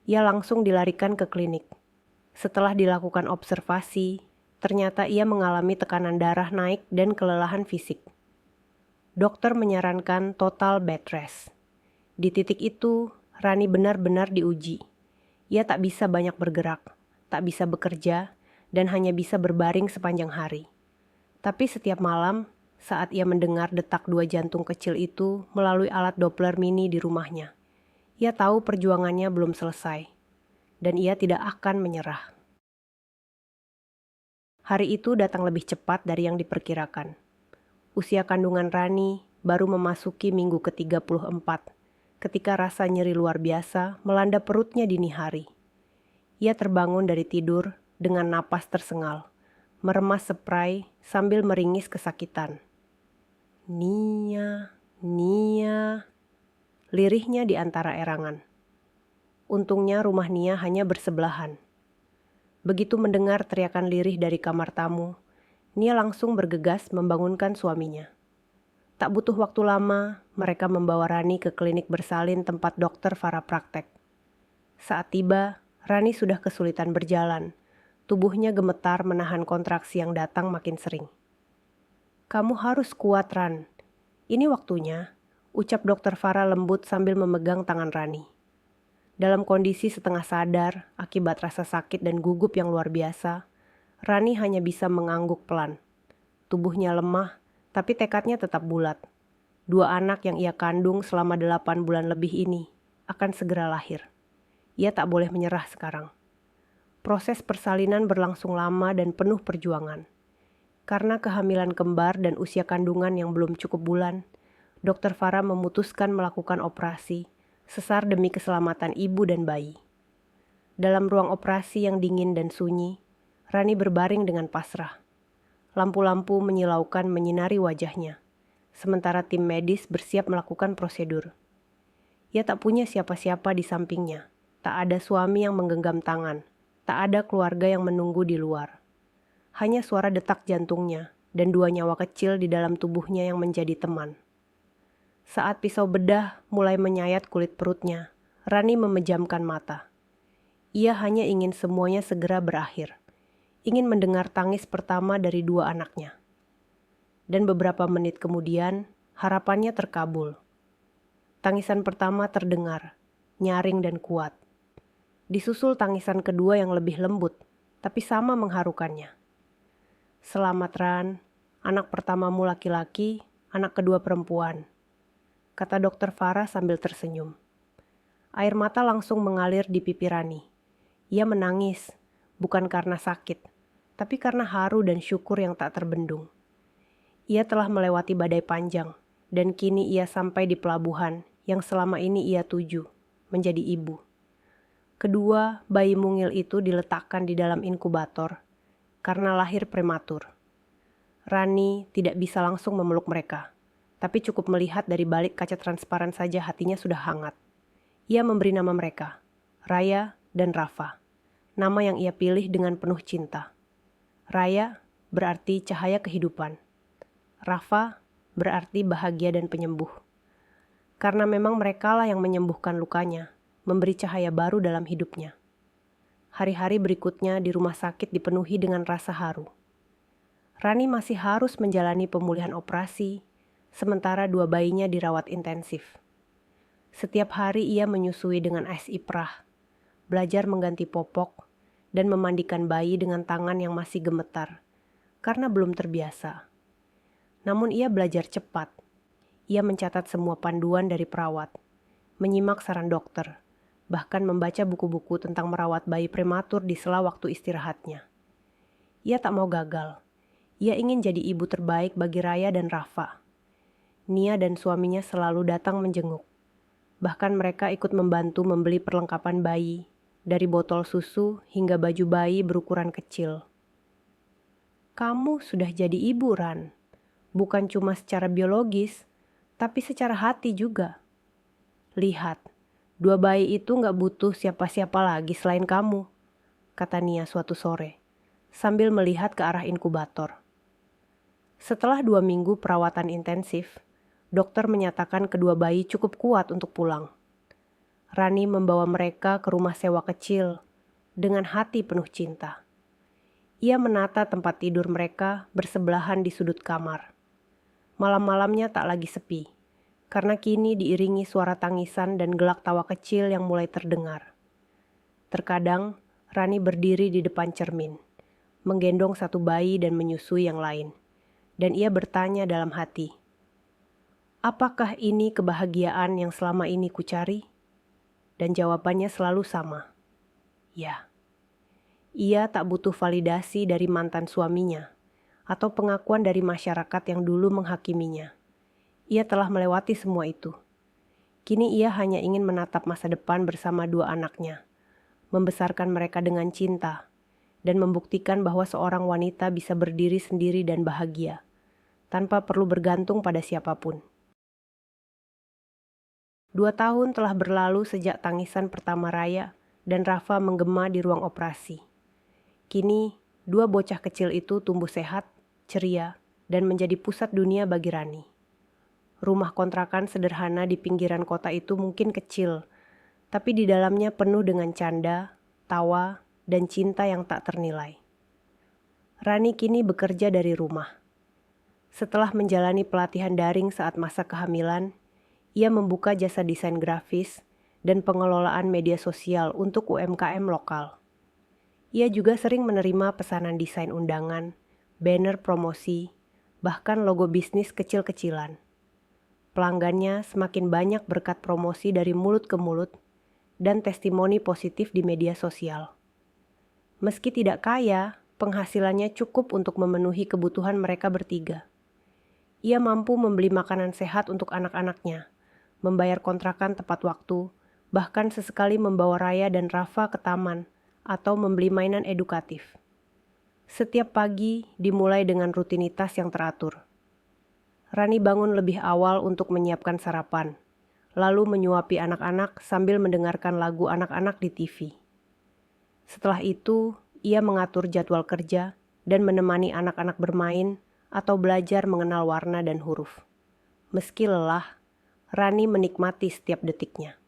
Ia langsung dilarikan ke klinik. Setelah dilakukan observasi, ternyata ia mengalami tekanan darah naik dan kelelahan fisik. Dokter menyarankan total bed rest. Di titik itu, Rani benar-benar diuji. Ia tak bisa banyak bergerak, tak bisa bekerja, dan hanya bisa berbaring sepanjang hari. Tapi setiap malam, saat ia mendengar detak 2 jantung kecil itu melalui alat Doppler mini di rumahnya, ia tahu perjuangannya belum selesai, dan ia tidak akan menyerah. Hari itu datang lebih cepat dari yang diperkirakan. Usia kandungan Rani baru memasuki minggu ke-34, ketika rasa nyeri luar biasa melanda perutnya dini hari. Ia terbangun dari tidur dengan napas tersengal, meremas spray sambil meringis kesakitan. "Nia, Nia," lirihnya di antara erangan. Untungnya rumah Nia hanya bersebelahan. Begitu mendengar teriakan lirih dari kamar tamu, Nia langsung bergegas membangunkan suaminya. Tak butuh waktu lama, mereka membawa Rani ke klinik bersalin tempat dokter Farah praktek. Saat tiba, Rani sudah kesulitan berjalan. Tubuhnya gemetar menahan kontraksi yang datang makin sering. "Kamu harus kuat, Ran. Ini waktunya," ucap dokter Farah lembut sambil memegang tangan Rani. Dalam kondisi setengah sadar akibat rasa sakit dan gugup yang luar biasa, Rani hanya bisa mengangguk pelan. Tubuhnya lemah, tapi tekadnya tetap bulat. 2 anak yang ia kandung selama 8 bulan lebih ini akan segera lahir. Ia tak boleh menyerah sekarang. Proses persalinan berlangsung lama dan penuh perjuangan. Karena kehamilan kembar dan usia kandungan yang belum cukup bulan, dokter Farah memutuskan melakukan operasi sesar demi keselamatan ibu dan bayi. Dalam ruang operasi yang dingin dan sunyi, Rani berbaring dengan pasrah. Lampu-lampu menyilaukan menyinari wajahnya, sementara tim medis bersiap melakukan prosedur. Ia tak punya siapa-siapa di sampingnya, tak ada suami yang menggenggam tangan, tak ada keluarga yang menunggu di luar. Hanya suara detak jantungnya dan 2 nyawa kecil di dalam tubuhnya yang menjadi teman. Saat pisau bedah mulai menyayat kulit perutnya, Rani memejamkan mata. Ia hanya ingin semuanya segera berakhir. Ingin mendengar tangis pertama dari 2 anaknya. Dan beberapa menit kemudian, harapannya terkabul. Tangisan pertama terdengar, nyaring dan kuat. Disusul tangisan kedua yang lebih lembut, tapi sama mengharukannya. "Selamat, Ran. Anak pertamamu laki-laki, anak kedua perempuan," kata dokter Farah sambil tersenyum. Air mata langsung mengalir di pipi Rani. Ia menangis, bukan karena sakit, tapi karena haru dan syukur yang tak terbendung. Ia telah melewati badai panjang, dan kini ia sampai di pelabuhan yang selama ini ia tuju, menjadi ibu. Kedua bayi mungil itu diletakkan di dalam inkubator karena lahir prematur. Rani tidak bisa langsung memeluk mereka, tapi cukup melihat dari balik kaca transparan saja hatinya sudah hangat. Ia memberi nama mereka, Raya dan Rafa, nama yang ia pilih dengan penuh cinta. Raya berarti cahaya kehidupan. Rafa berarti bahagia dan penyembuh. Karena memang merekalah yang menyembuhkan lukanya, memberi cahaya baru dalam hidupnya. Hari-hari berikutnya di rumah sakit dipenuhi dengan rasa haru. Rani masih harus menjalani pemulihan operasi, sementara 2 bayinya dirawat intensif. Setiap hari ia menyusui dengan ais iprah, belajar mengganti popok, dan memandikan bayi dengan tangan yang masih gemetar, karena belum terbiasa. Namun ia belajar cepat. Ia mencatat semua panduan dari perawat, menyimak saran dokter, bahkan membaca buku-buku tentang merawat bayi prematur di sela waktu istirahatnya. Ia tak mau gagal. Ia ingin jadi ibu terbaik bagi Raya dan Rafa. Nia dan suaminya selalu datang menjenguk. Bahkan mereka ikut membantu membeli perlengkapan bayi, dari botol susu hingga baju bayi berukuran kecil. Kamu sudah jadi ibu, Ran. Bukan cuma secara biologis, tapi secara hati juga. Lihat, 2 bayi itu gak butuh siapa-siapa lagi selain kamu, kata Nia suatu sore, sambil melihat ke arah inkubator. Setelah 2 minggu perawatan intensif, dokter menyatakan kedua bayi cukup kuat untuk pulang. Rani membawa mereka ke rumah sewa kecil dengan hati penuh cinta. Ia menata tempat tidur mereka bersebelahan di sudut kamar. Malam-malamnya tak lagi sepi, karena kini diiringi suara tangisan dan gelak tawa kecil yang mulai terdengar. Terkadang, Rani berdiri di depan cermin, menggendong satu bayi dan menyusui yang lain. Dan ia bertanya dalam hati, apakah ini kebahagiaan yang selama ini kucari? Dan jawabannya selalu sama, ya. Ia tak butuh validasi dari mantan suaminya atau pengakuan dari masyarakat yang dulu menghakiminya. Ia telah melewati semua itu. Kini ia hanya ingin menatap masa depan bersama 2 anaknya, membesarkan mereka dengan cinta, dan membuktikan bahwa seorang wanita bisa berdiri sendiri dan bahagia, tanpa perlu bergantung pada siapapun. 2 tahun telah berlalu sejak tangisan pertama Raya dan Rafa menggema di ruang operasi. Kini, 2 bocah kecil itu tumbuh sehat, ceria, dan menjadi pusat dunia bagi Rani. Rumah kontrakan sederhana di pinggiran kota itu mungkin kecil, tapi di dalamnya penuh dengan canda, tawa, dan cinta yang tak ternilai. Rani kini bekerja dari rumah. Setelah menjalani pelatihan daring saat masa kehamilan, ia membuka jasa desain grafis dan pengelolaan media sosial untuk UMKM lokal. Ia juga sering menerima pesanan desain undangan, banner promosi, bahkan logo bisnis kecil-kecilan. Pelanggannya semakin banyak berkat promosi dari mulut ke mulut dan testimoni positif di media sosial. Meski tidak kaya, penghasilannya cukup untuk memenuhi kebutuhan mereka bertiga. Ia mampu membeli makanan sehat untuk anak-anaknya, membayar kontrakan tepat waktu, bahkan sesekali membawa Raya dan Rafa ke taman atau membeli mainan edukatif. Setiap pagi dimulai dengan rutinitas yang teratur. Rani bangun lebih awal untuk menyiapkan sarapan, lalu menyuapi anak-anak sambil mendengarkan lagu anak-anak di TV. Setelah itu, ia mengatur jadwal kerja dan menemani anak-anak bermain atau belajar mengenal warna dan huruf. Meski lelah, Rani menikmati setiap detiknya.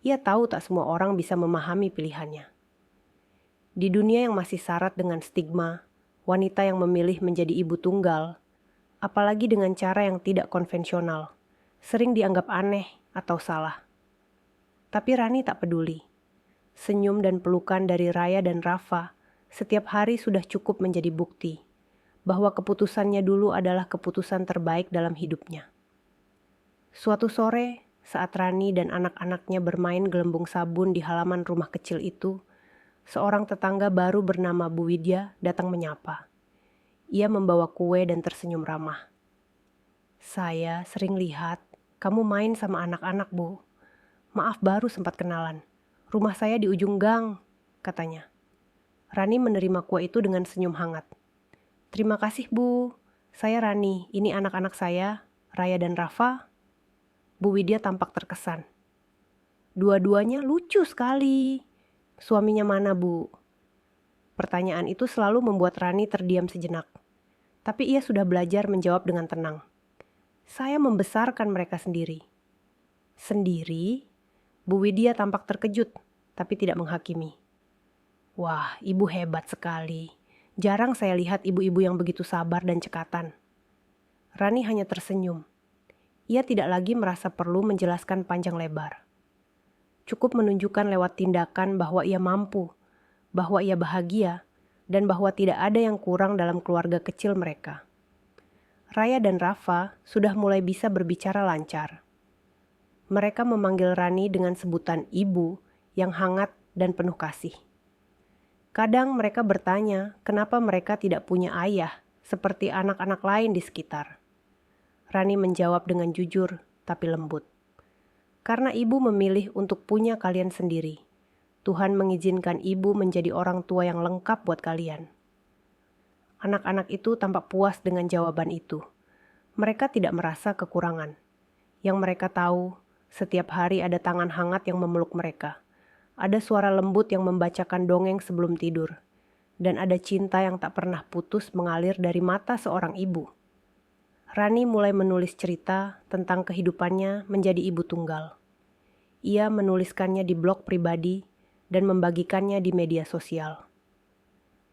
Ia tahu tak semua orang bisa memahami pilihannya. Di dunia yang masih syarat dengan stigma, wanita yang memilih menjadi ibu tunggal, apalagi dengan cara yang tidak konvensional, sering dianggap aneh atau salah. Tapi Rani tak peduli. Senyum dan pelukan dari Raya dan Rafa setiap hari sudah cukup menjadi bukti bahwa keputusannya dulu adalah keputusan terbaik dalam hidupnya. Suatu sore, saat Rani dan anak-anaknya bermain gelembung sabun di halaman rumah kecil itu, seorang tetangga baru bernama Bu Widya datang menyapa. Ia membawa kue dan tersenyum ramah. Saya sering lihat kamu main sama anak-anak, Bu. Maaf baru sempat kenalan. Rumah saya di ujung gang, katanya. Rani menerima kue itu dengan senyum hangat. Terima kasih, Bu. Saya Rani, ini anak-anak saya, Raya dan Rafa. Bu Widya tampak terkesan. Dua-duanya lucu sekali. Suaminya mana, Bu? Pertanyaan itu selalu membuat Rani terdiam sejenak. Tapi ia sudah belajar menjawab dengan tenang. Saya membesarkan mereka sendiri. Sendiri? Bu Widya tampak terkejut, tapi tidak menghakimi. Wah, ibu hebat sekali. Jarang saya lihat ibu-ibu yang begitu sabar dan cekatan. Rani hanya tersenyum. Ia tidak lagi merasa perlu menjelaskan panjang lebar. Cukup menunjukkan lewat tindakan bahwa ia mampu, bahwa ia bahagia, dan bahwa tidak ada yang kurang dalam keluarga kecil mereka. Raya dan Rafa sudah mulai bisa berbicara lancar. Mereka memanggil Rani dengan sebutan ibu yang hangat dan penuh kasih. Kadang mereka bertanya kenapa mereka tidak punya ayah seperti anak-anak lain di sekitar. Rani menjawab dengan jujur tapi lembut. Karena ibu memilih untuk punya kalian sendiri. Tuhan mengizinkan ibu menjadi orang tua yang lengkap buat kalian. Anak-anak itu tampak puas dengan jawaban itu. Mereka tidak merasa kekurangan. Yang mereka tahu, setiap hari ada tangan hangat yang memeluk mereka. Ada suara lembut yang membacakan dongeng sebelum tidur. Dan ada cinta yang tak pernah putus mengalir dari mata seorang ibu. Rani mulai menulis cerita tentang kehidupannya menjadi ibu tunggal. Ia menuliskannya di blog pribadi dan membagikannya di media sosial.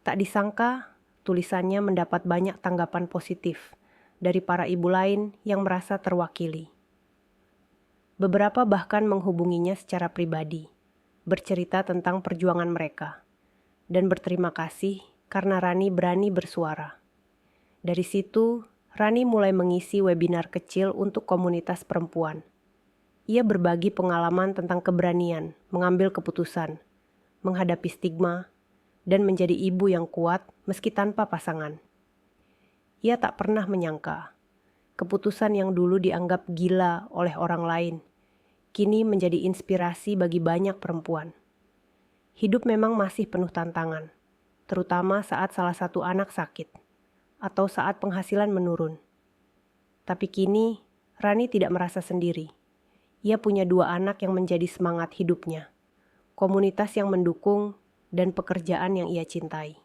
Tak disangka, tulisannya mendapat banyak tanggapan positif dari para ibu lain yang merasa terwakili. Beberapa bahkan menghubunginya secara pribadi, bercerita tentang perjuangan mereka, dan berterima kasih karena Rani berani bersuara. Dari situ, Rani mulai mengisi webinar kecil untuk komunitas perempuan. Ia berbagi pengalaman tentang keberanian, mengambil keputusan, menghadapi stigma, dan menjadi ibu yang kuat meski tanpa pasangan. Ia tak pernah menyangka, keputusan yang dulu dianggap gila oleh orang lain, kini menjadi inspirasi bagi banyak perempuan. Hidup memang masih penuh tantangan, terutama saat salah satu anak sakit, atau saat penghasilan menurun. Tapi kini, Rani tidak merasa sendiri. Ia punya 2 anak yang menjadi semangat hidupnya, komunitas yang mendukung, dan pekerjaan yang ia cintai.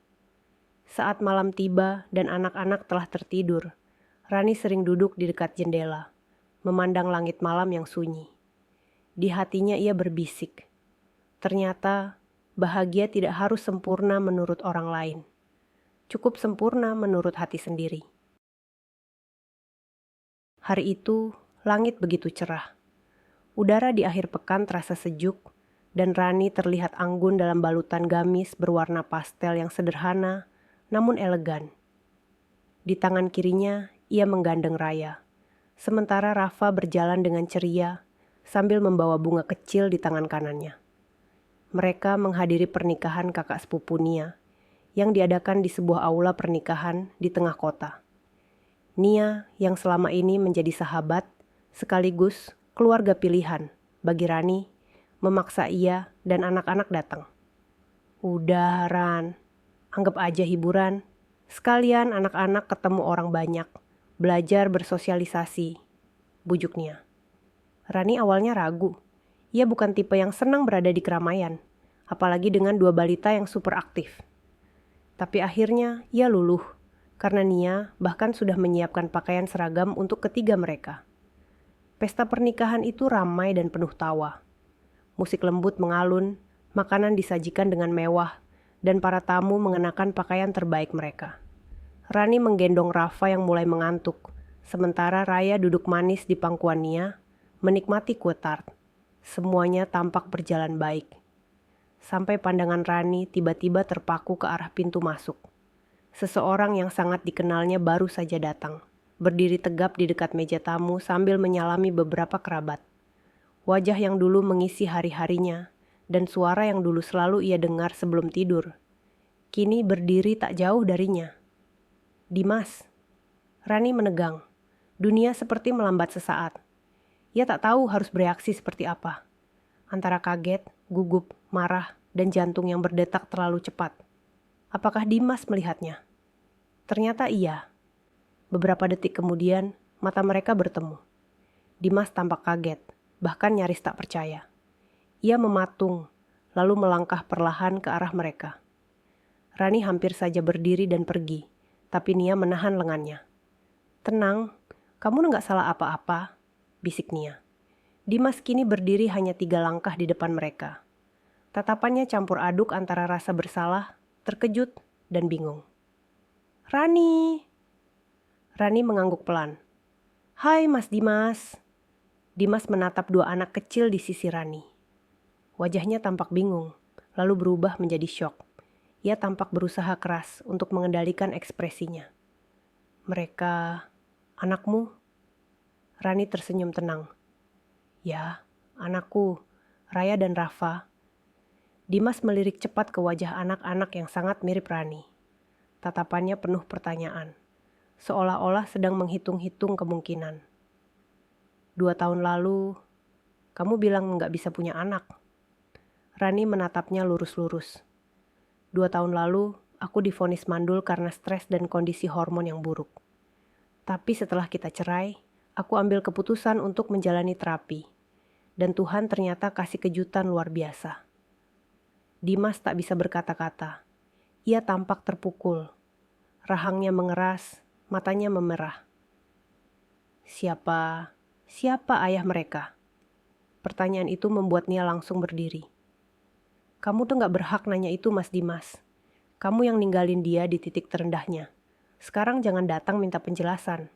Saat malam tiba dan anak-anak telah tertidur, Rani sering duduk di dekat jendela, memandang langit malam yang sunyi. Di hatinya ia berbisik, ternyata bahagia tidak harus sempurna menurut orang lain. Cukup sempurna menurut hati sendiri. Hari itu, langit begitu cerah. Udara di akhir pekan terasa sejuk, dan Rani terlihat anggun dalam balutan gamis berwarna pastel yang sederhana, namun elegan. Di tangan kirinya, ia menggandeng Raya, sementara Rafa berjalan dengan ceria, sambil membawa bunga kecil di tangan kanannya. Mereka menghadiri pernikahan kakak sepupu Nia, yang diadakan di sebuah aula pernikahan di tengah kota. Nia yang selama ini menjadi sahabat, sekaligus keluarga pilihan bagi Rani, memaksa ia dan anak-anak datang. Udah Ran, anggap aja hiburan. Sekalian anak-anak ketemu orang banyak, belajar bersosialisasi, bujuk Nia. Rani awalnya ragu. Ia bukan tipe yang senang berada di keramaian, apalagi dengan 2 balita yang super aktif. Tapi akhirnya ia luluh, karena Nia bahkan sudah menyiapkan pakaian seragam untuk ketiga mereka. Pesta pernikahan itu ramai dan penuh tawa. Musik lembut mengalun, makanan disajikan dengan mewah, dan para tamu mengenakan pakaian terbaik mereka. Rani menggendong Rafa yang mulai mengantuk, sementara Raya duduk manis di pangkuan Nia, menikmati kue tart. Semuanya tampak berjalan baik. Sampai pandangan Rani tiba-tiba terpaku ke arah pintu masuk. Seseorang yang sangat dikenalnya baru saja datang, berdiri tegap di dekat meja tamu sambil menyalami beberapa kerabat. Wajah yang dulu mengisi hari-harinya, dan suara yang dulu selalu ia dengar sebelum tidur, kini berdiri tak jauh darinya. Dimas. Rani menegang. Dunia seperti melambat sesaat. Ia tak tahu harus bereaksi seperti apa. Antara kaget, gugup, marah, dan jantung yang berdetak terlalu cepat. Apakah Dimas melihatnya? Ternyata iya. Beberapa detik kemudian, mata mereka bertemu. Dimas tampak kaget, bahkan nyaris tak percaya. Ia mematung, lalu melangkah perlahan ke arah mereka. Rani hampir saja berdiri dan pergi, tapi Nia menahan lengannya. Tenang, kamu nggak salah apa-apa, bisik Nia. Dimas kini berdiri hanya 3 langkah di depan mereka. Tatapannya campur aduk antara rasa bersalah, terkejut, dan bingung. "Rani!" Rani mengangguk pelan. "Hai Mas Dimas." Dimas menatap 2 anak kecil di sisi Rani. Wajahnya tampak bingung, lalu berubah menjadi syok. Ia tampak berusaha keras untuk mengendalikan ekspresinya. "Mereka anakmu?" Rani tersenyum tenang. "Ya, anakku, Raya dan Rafa." Dimas melirik cepat ke wajah anak-anak yang sangat mirip Rani. Tatapannya penuh pertanyaan, seolah-olah sedang menghitung-hitung kemungkinan. 2 tahun lalu, kamu bilang nggak bisa punya anak." Rani menatapnya lurus-lurus. 2 tahun lalu, aku divonis mandul karena stres dan kondisi hormon yang buruk. Tapi setelah kita cerai, aku ambil keputusan untuk menjalani terapi. Dan Tuhan ternyata kasih kejutan luar biasa. Dimas tak bisa berkata-kata. Ia tampak terpukul. Rahangnya mengeras, matanya memerah. Siapa ayah mereka?" Pertanyaan itu membuat Nia langsung berdiri. "Kamu tuh gak berhak nanya itu, Mas Dimas. Kamu yang ninggalin dia di titik terendahnya. Sekarang jangan datang minta penjelasan."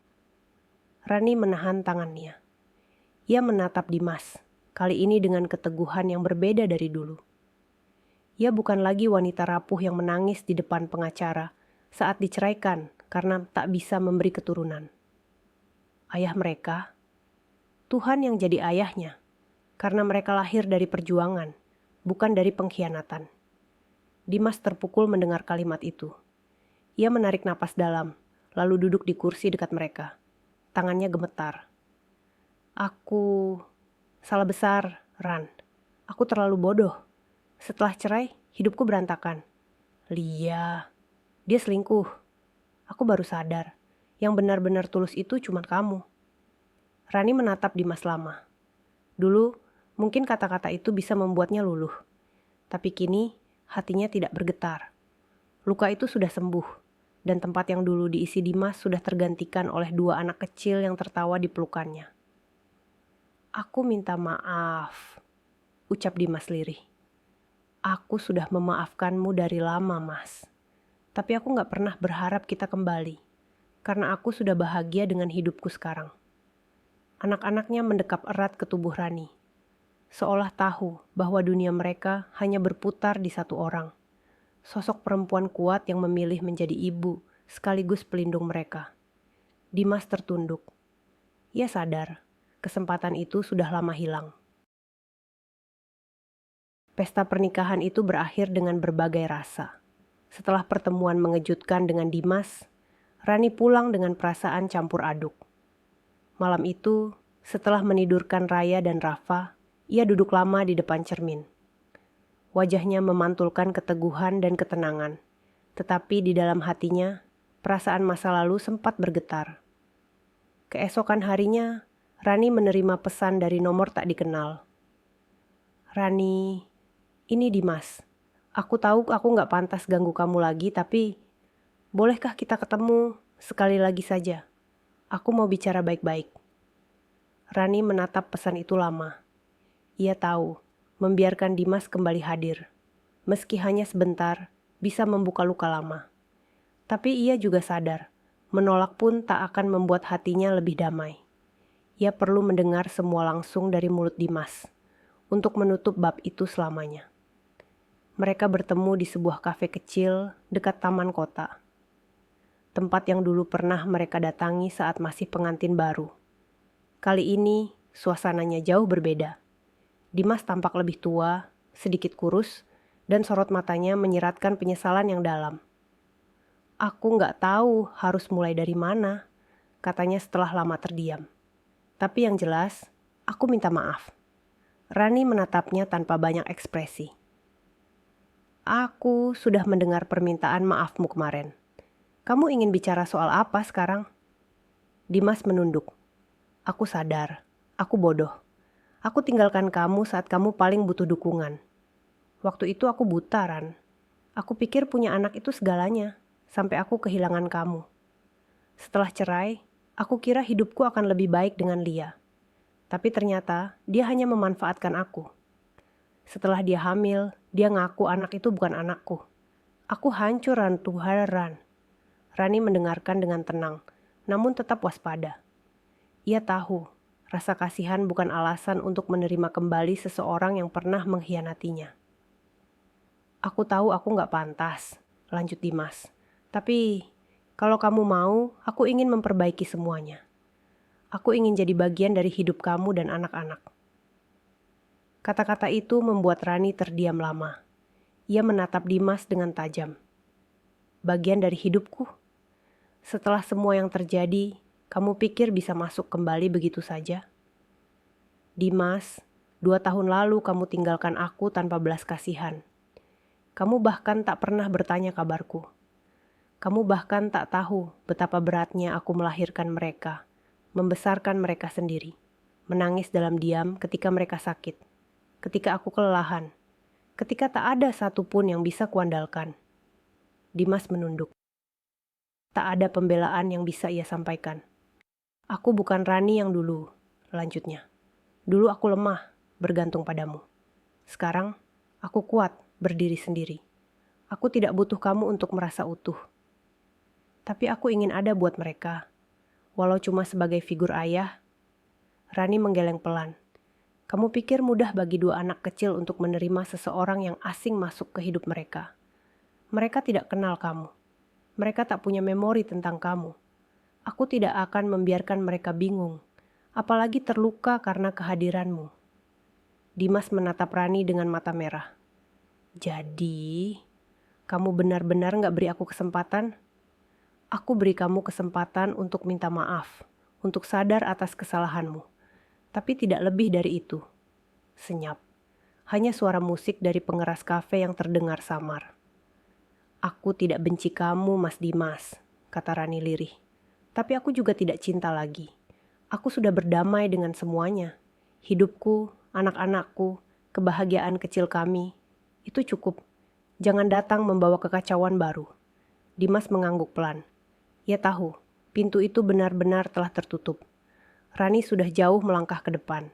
Rani menahan tangannya. Ia menatap Dimas, kali ini dengan keteguhan yang berbeda dari dulu. Ia bukan lagi wanita rapuh yang menangis di depan pengacara saat diceraikan karena tak bisa memberi keturunan. Ayah mereka, Tuhan yang jadi ayahnya, karena mereka lahir dari perjuangan, bukan dari pengkhianatan. Dimas terpukul mendengar kalimat itu. Ia menarik napas dalam, lalu duduk di kursi dekat mereka. Tangannya gemetar. "Aku salah besar, Ran. Aku terlalu bodoh. Setelah cerai, hidupku berantakan. Lia, dia selingkuh. Aku baru sadar, yang benar-benar tulus itu cuma kamu." Rani menatap Dimas lama. Dulu, mungkin kata-kata itu bisa membuatnya luluh. Tapi kini, hatinya tidak bergetar. Luka itu sudah sembuh, dan tempat yang dulu diisi Dimas sudah tergantikan oleh 2 anak kecil yang tertawa di pelukannya. "Aku minta maaf," ucap Dimas lirih. "Aku sudah memaafkanmu dari lama, Mas. Tapi aku gak pernah berharap kita kembali, karena aku sudah bahagia dengan hidupku sekarang." Anak-anaknya mendekap erat ke tubuh Rani, seolah tahu bahwa dunia mereka hanya berputar di satu orang. Sosok perempuan kuat yang memilih menjadi ibu sekaligus pelindung mereka. Dimas tertunduk. Ia sadar, kesempatan itu sudah lama hilang. Pesta pernikahan itu berakhir dengan berbagai rasa. Setelah pertemuan mengejutkan dengan Dimas, Rani pulang dengan perasaan campur aduk. Malam itu, setelah menidurkan Raya dan Rafa, ia duduk lama di depan cermin. Wajahnya memantulkan keteguhan dan ketenangan, tetapi di dalam hatinya, perasaan masa lalu sempat bergetar. Keesokan harinya, Rani menerima pesan dari nomor tak dikenal. "Rani, ini Dimas. Aku tahu aku gak pantas ganggu kamu lagi, tapi bolehkah kita ketemu sekali lagi saja? Aku mau bicara baik-baik." Rani menatap pesan itu lama. Ia tahu, membiarkan Dimas kembali hadir, meski hanya sebentar, bisa membuka luka lama. Tapi ia juga sadar, menolak pun tak akan membuat hatinya lebih damai. Ia perlu mendengar semua langsung dari mulut Dimas, untuk menutup bab itu selamanya. Mereka bertemu di sebuah kafe kecil dekat taman kota. Tempat yang dulu pernah mereka datangi saat masih pengantin baru. Kali ini, suasananya jauh berbeda. Dimas tampak lebih tua, sedikit kurus, dan sorot matanya menyiratkan penyesalan yang dalam. "Aku gak tahu harus mulai dari mana," katanya setelah lama terdiam. "Tapi yang jelas, aku minta maaf." Rani menatapnya tanpa banyak ekspresi. "Aku sudah mendengar permintaan maafmu kemarin. Kamu ingin bicara soal apa sekarang?" Dimas menunduk. "Aku sadar, aku bodoh. Aku tinggalkan kamu saat kamu paling butuh dukungan. Waktu itu aku buta, Ran. Aku pikir punya anak itu segalanya, sampai aku kehilangan kamu. Setelah cerai, aku kira hidupku akan lebih baik dengan Lia. Tapi ternyata dia hanya memanfaatkan aku. Setelah dia hamil, dia ngaku anak itu bukan anakku. Aku hancur Tuhan. Rani mendengarkan dengan tenang, namun tetap waspada. Ia tahu, rasa kasihan bukan alasan untuk menerima kembali seseorang yang pernah mengkhianatinya. Aku tahu aku gak pantas, lanjut Dimas. Tapi, kalau kamu mau, aku ingin memperbaiki semuanya. Aku ingin jadi bagian dari hidup kamu dan anak-anak. Kata-kata itu membuat Rani terdiam lama. Ia menatap Dimas dengan tajam. Bagian dari hidupku? Setelah semua yang terjadi, kamu pikir bisa masuk kembali begitu saja? Dimas, 2 tahun lalu kamu tinggalkan aku tanpa belas kasihan. Kamu bahkan tak pernah bertanya kabarku. Kamu bahkan tak tahu betapa beratnya aku melahirkan mereka, membesarkan mereka sendiri, menangis dalam diam ketika mereka sakit, ketika aku kelelahan, ketika tak ada satupun yang bisa kuandalkan. Dimas menunduk. Tak ada pembelaan yang bisa ia sampaikan. Aku bukan Rani yang dulu, lanjutnya. Dulu aku lemah, bergantung padamu. Sekarang, aku kuat, berdiri sendiri. Aku tidak butuh kamu untuk merasa utuh. Tapi aku ingin ada buat mereka. Walau cuma sebagai figur ayah. Rani menggeleng pelan. Kamu pikir mudah bagi 2 anak kecil untuk menerima seseorang yang asing masuk ke hidup mereka. Mereka tidak kenal kamu. Mereka tak punya memori tentang kamu. Aku tidak akan membiarkan mereka bingung, apalagi terluka karena kehadiranmu. Dimas menatap Rani dengan mata merah. Jadi, kamu benar-benar gak beri aku kesempatan? Aku beri kamu kesempatan untuk minta maaf, untuk sadar atas kesalahanmu. Tapi tidak lebih dari itu. Senyap. Hanya suara musik dari pengeras kafe yang terdengar samar. Aku tidak benci kamu, Mas Dimas, kata Rani lirih. Tapi aku juga tidak cinta lagi. Aku sudah berdamai dengan semuanya. Hidupku, anak-anakku, kebahagiaan kecil kami. Itu cukup. Jangan datang membawa kekacauan baru. Dimas mengangguk pelan. Ia tahu, pintu itu benar-benar telah tertutup. Rani sudah jauh melangkah ke depan.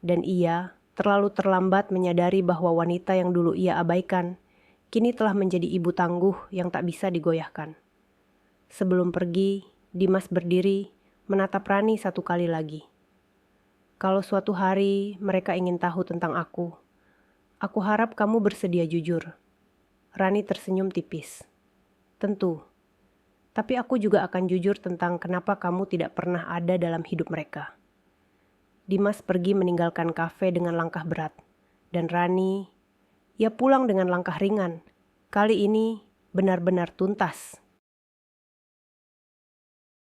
Dan ia terlalu terlambat menyadari bahwa wanita yang dulu ia abaikan kini telah menjadi ibu tangguh yang tak bisa digoyahkan. Sebelum pergi, Dimas berdiri, menatap Rani 1 kali lagi. Kalau suatu hari mereka ingin tahu tentang aku harap kamu bersedia jujur. Rani tersenyum tipis. Tentu, tapi aku juga akan jujur tentang kenapa kamu tidak pernah ada dalam hidup mereka. Dimas pergi meninggalkan kafe dengan langkah berat, dan Rani, ia pulang dengan langkah ringan. Kali ini benar-benar tuntas.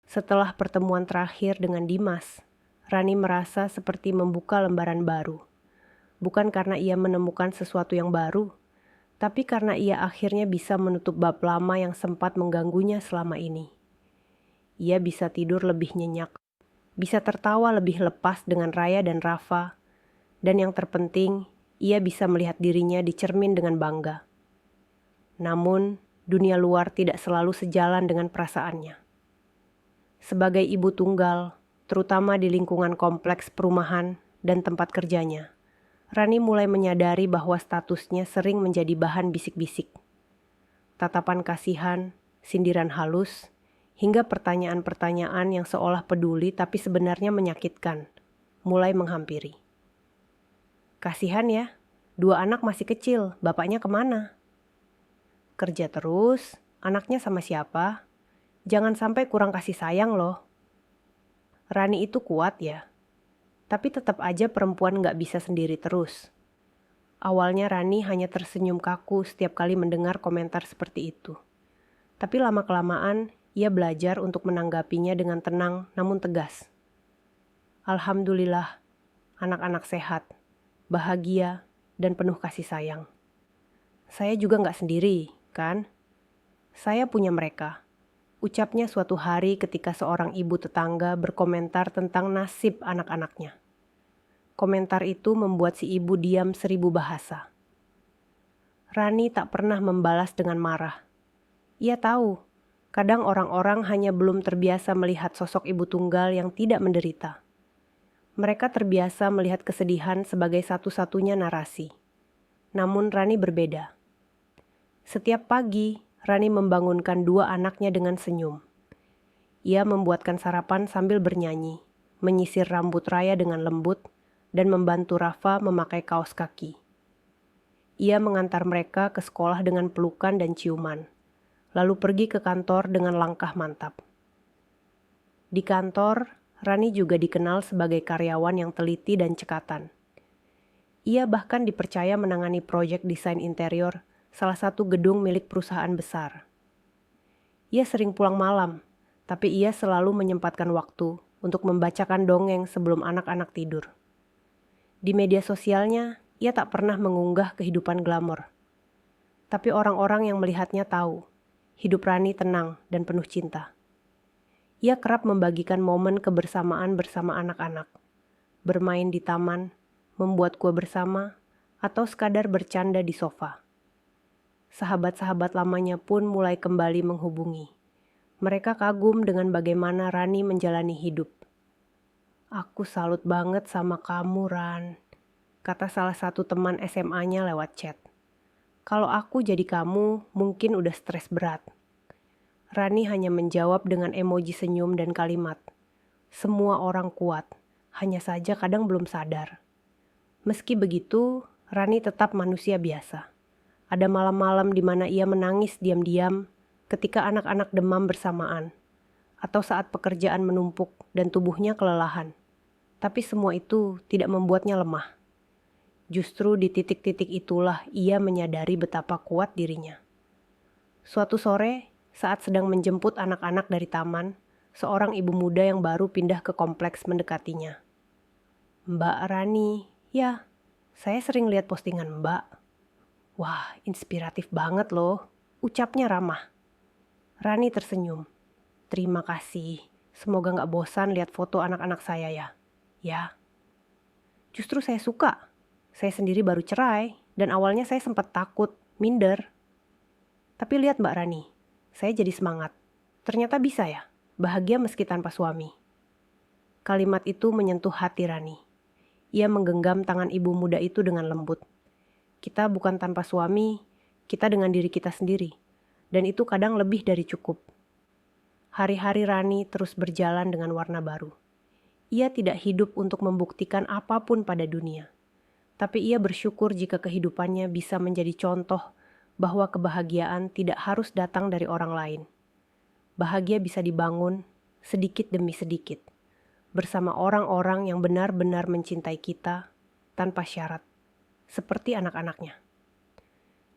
Setelah pertemuan terakhir dengan Dimas, Rani merasa seperti membuka lembaran baru. Bukan karena ia menemukan sesuatu yang baru, tapi karena ia akhirnya bisa menutup bab lama yang sempat mengganggunya selama ini. Ia bisa tidur lebih nyenyak, bisa tertawa lebih lepas dengan Raya dan Rafa, dan yang terpenting, ia bisa melihat dirinya di cermin dengan bangga. Namun, dunia luar tidak selalu sejalan dengan perasaannya. Sebagai ibu tunggal, terutama di lingkungan kompleks perumahan dan tempat kerjanya, Rani mulai menyadari bahwa statusnya sering menjadi bahan bisik-bisik. Tatapan kasihan, sindiran halus, hingga pertanyaan-pertanyaan yang seolah peduli tapi sebenarnya menyakitkan, mulai menghampiri. Kasihan ya, 2 anak masih kecil, bapaknya kemana? Kerja terus, anaknya sama siapa? Jangan sampai kurang kasih sayang loh. Rani itu kuat ya, tapi tetap aja perempuan gak bisa sendiri terus. Awalnya Rani hanya tersenyum kaku setiap kali mendengar komentar seperti itu. Tapi lama-kelamaan ia belajar untuk menanggapinya dengan tenang namun tegas. Alhamdulillah, anak-anak sehat, bahagia, dan penuh kasih sayang. Saya juga gak sendiri, kan? Saya punya mereka. Ucapnya suatu hari ketika seorang ibu tetangga berkomentar tentang nasib anak-anaknya. Komentar itu membuat si ibu diam 1000 bahasa. Rani tak pernah membalas dengan marah. Ia tahu, kadang orang-orang hanya belum terbiasa melihat sosok ibu tunggal yang tidak menderita. Mereka terbiasa melihat kesedihan sebagai satu-satunya narasi. Namun Rani berbeda. Setiap pagi, Rani membangunkan dua anaknya dengan senyum. Ia membuatkan sarapan sambil bernyanyi, menyisir rambut Raya dengan lembut, dan membantu Rafa memakai kaos kaki. Ia mengantar mereka ke sekolah dengan pelukan dan ciuman, lalu pergi ke kantor dengan langkah mantap. Di kantor, Rani juga dikenal sebagai karyawan yang teliti dan cekatan. Ia bahkan dipercaya menangani proyek desain interior salah satu gedung milik perusahaan besar. Ia sering pulang malam, tapi ia selalu menyempatkan waktu untuk membacakan dongeng sebelum anak-anak tidur. Di media sosialnya, ia tak pernah mengunggah kehidupan glamor. Tapi orang-orang yang melihatnya tahu, hidup Rani tenang dan penuh cinta. Ia kerap membagikan momen kebersamaan bersama anak-anak, bermain di taman, membuat kue bersama, atau sekadar bercanda di sofa. Sahabat-sahabat lamanya pun mulai kembali menghubungi. Mereka kagum dengan bagaimana Rani menjalani hidup. "Aku salut banget sama kamu, Ran," kata salah satu teman SMA-nya lewat chat. "Kalau aku jadi kamu, mungkin udah stres berat." Rani hanya menjawab dengan emoji senyum dan kalimat, "Semua orang kuat, hanya saja kadang belum sadar." Meski begitu, Rani tetap manusia biasa. Ada malam-malam di mana ia menangis diam-diam ketika anak-anak demam bersamaan, atau saat pekerjaan menumpuk dan tubuhnya kelelahan. Tapi semua itu tidak membuatnya lemah. Justru di titik-titik itulah ia menyadari betapa kuat dirinya. Suatu sore, saat sedang menjemput anak-anak dari taman, seorang ibu muda yang baru pindah ke kompleks mendekatinya. "Mbak Rani, ya, saya sering lihat postingan Mbak. Wah, inspiratif banget loh," ucapnya ramah. Rani tersenyum. "Terima kasih, semoga gak bosan lihat foto anak-anak saya ya." "Ya, justru saya suka. Saya sendiri baru cerai, dan awalnya saya sempat takut, minder. Tapi lihat Mbak Rani, saya jadi semangat. Ternyata bisa ya, bahagia meski tanpa suami." Kalimat itu menyentuh hati Rani. Ia menggenggam tangan ibu muda itu dengan lembut. Kita bukan tanpa suami, kita dengan diri kita sendiri. Dan itu kadang lebih dari cukup. Hari-hari Rani terus berjalan dengan warna baru. Ia tidak hidup untuk membuktikan apapun pada dunia. Tapi ia bersyukur jika kehidupannya bisa menjadi contoh bahwa kebahagiaan tidak harus datang dari orang lain. Bahagia bisa dibangun sedikit demi sedikit, bersama orang-orang yang benar-benar mencintai kita tanpa syarat, seperti anak-anaknya.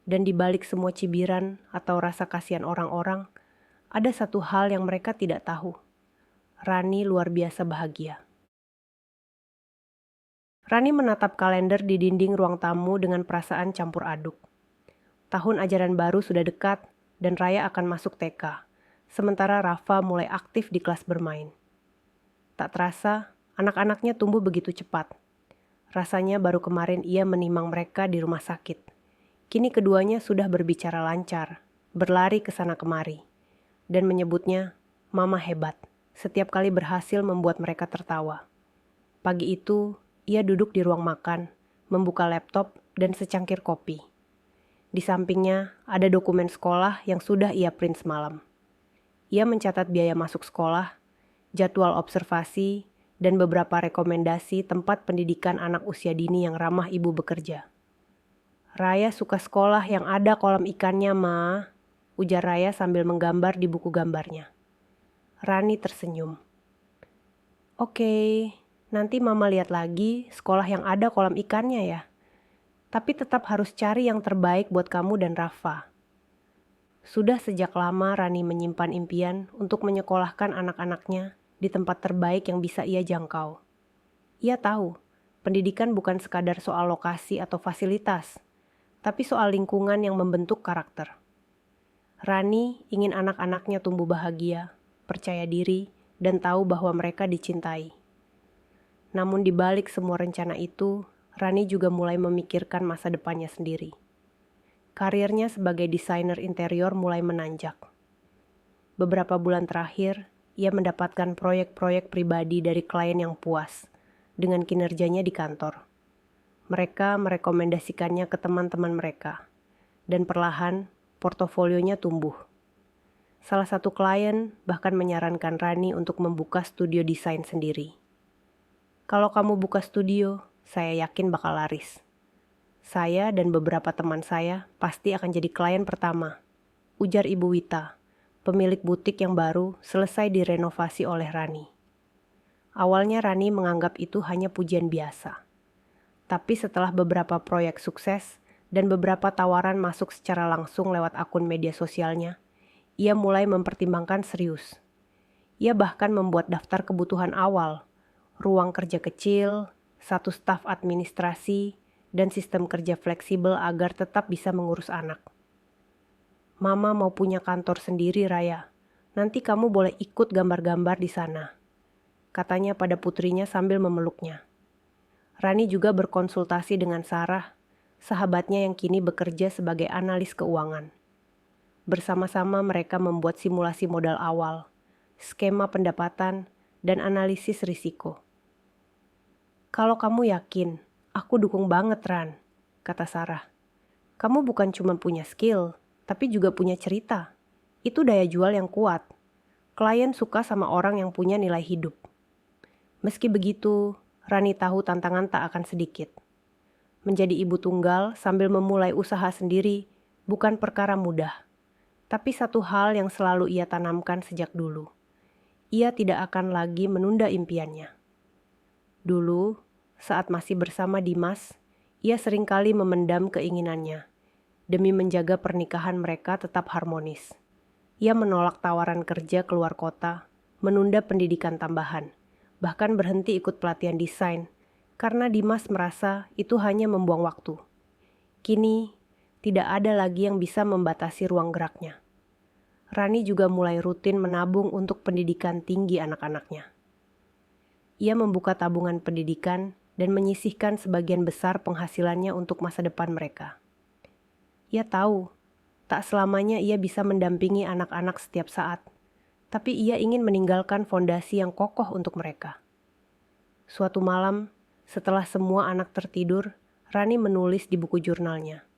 Dan di balik semua cibiran atau rasa kasihan orang-orang, ada satu hal yang mereka tidak tahu. Rani luar biasa bahagia. Rani menatap kalender di dinding ruang tamu dengan perasaan campur aduk. Tahun ajaran baru sudah dekat dan Raya akan masuk TK, sementara Rafa mulai aktif di kelas bermain. Tak terasa, anak-anaknya tumbuh begitu cepat. Rasanya baru kemarin ia menimang mereka di rumah sakit. Kini keduanya sudah berbicara lancar, berlari ke sana kemari, dan menyebutnya "Mama hebat" setiap kali berhasil membuat mereka tertawa. Pagi itu, ia duduk di ruang makan, membuka laptop dan secangkir kopi. Di sampingnya ada dokumen sekolah yang sudah ia print semalam. Ia mencatat biaya masuk sekolah, jadwal observasi, dan beberapa rekomendasi tempat pendidikan anak usia dini yang ramah ibu bekerja. "Raya suka sekolah yang ada kolam ikannya, Ma," ujar Raya sambil menggambar di buku gambarnya. Rani tersenyum. "Oke, nanti Mama lihat lagi sekolah yang ada kolam ikannya ya. Tapi tetap harus cari yang terbaik buat kamu dan Rafa." Sudah sejak lama Rani menyimpan impian untuk menyekolahkan anak-anaknya di tempat terbaik yang bisa ia jangkau. Ia tahu, pendidikan bukan sekadar soal lokasi atau fasilitas, tapi soal lingkungan yang membentuk karakter. Rani ingin anak-anaknya tumbuh bahagia, percaya diri, dan tahu bahwa mereka dicintai. Namun di balik semua rencana itu, Rani juga mulai memikirkan masa depannya sendiri. Karirnya sebagai desainer interior mulai menanjak. Beberapa bulan terakhir, ia mendapatkan proyek-proyek pribadi dari klien yang puas, dengan kinerjanya di kantor. Mereka merekomendasikannya ke teman-teman mereka, dan perlahan portofolionya tumbuh. Salah satu klien bahkan menyarankan Rani untuk membuka studio desain sendiri. Kalau kamu buka studio, saya yakin bakal laris. Saya dan beberapa teman saya pasti akan jadi klien pertama, ujar Ibu Wita, pemilik butik yang baru selesai direnovasi oleh Rani. Awalnya Rani menganggap itu hanya pujian biasa. Tapi setelah beberapa proyek sukses dan beberapa tawaran masuk secara langsung lewat akun media sosialnya, ia mulai mempertimbangkan serius. Ia bahkan membuat daftar kebutuhan awal, ruang kerja kecil, satu staf administrasi, dan sistem kerja fleksibel agar tetap bisa mengurus anak. Mama mau punya kantor sendiri, Raya. Nanti kamu boleh ikut gambar-gambar di sana, katanya pada putrinya sambil memeluknya. Rani juga berkonsultasi dengan Sarah, sahabatnya yang kini bekerja sebagai analis keuangan. Bersama-sama mereka membuat simulasi modal awal, skema pendapatan, dan analisis risiko. Kalau kamu yakin, aku dukung banget, Ran, kata Sarah. Kamu bukan cuma punya skill, tapi juga punya cerita. Itu daya jual yang kuat. Klien suka sama orang yang punya nilai hidup. Meski begitu, Rani tahu tantangan tak akan sedikit. Menjadi ibu tunggal sambil memulai usaha sendiri bukan perkara mudah. Tapi satu hal yang selalu ia tanamkan sejak dulu. Ia tidak akan lagi menunda impiannya. Dulu, saat masih bersama Dimas, ia seringkali memendam keinginannya demi menjaga pernikahan mereka tetap harmonis. Ia menolak tawaran kerja keluar kota, menunda pendidikan tambahan, bahkan berhenti ikut pelatihan desain karena Dimas merasa itu hanya membuang waktu. Kini, tidak ada lagi yang bisa membatasi ruang geraknya. Rani juga mulai rutin menabung untuk pendidikan tinggi anak-anaknya. Ia membuka tabungan pendidikan dan menyisihkan sebagian besar penghasilannya untuk masa depan mereka. Ia tahu, tak selamanya ia bisa mendampingi anak-anak setiap saat, tapi ia ingin meninggalkan fondasi yang kokoh untuk mereka. Suatu malam, setelah semua anak tertidur, Rani menulis di buku jurnalnya.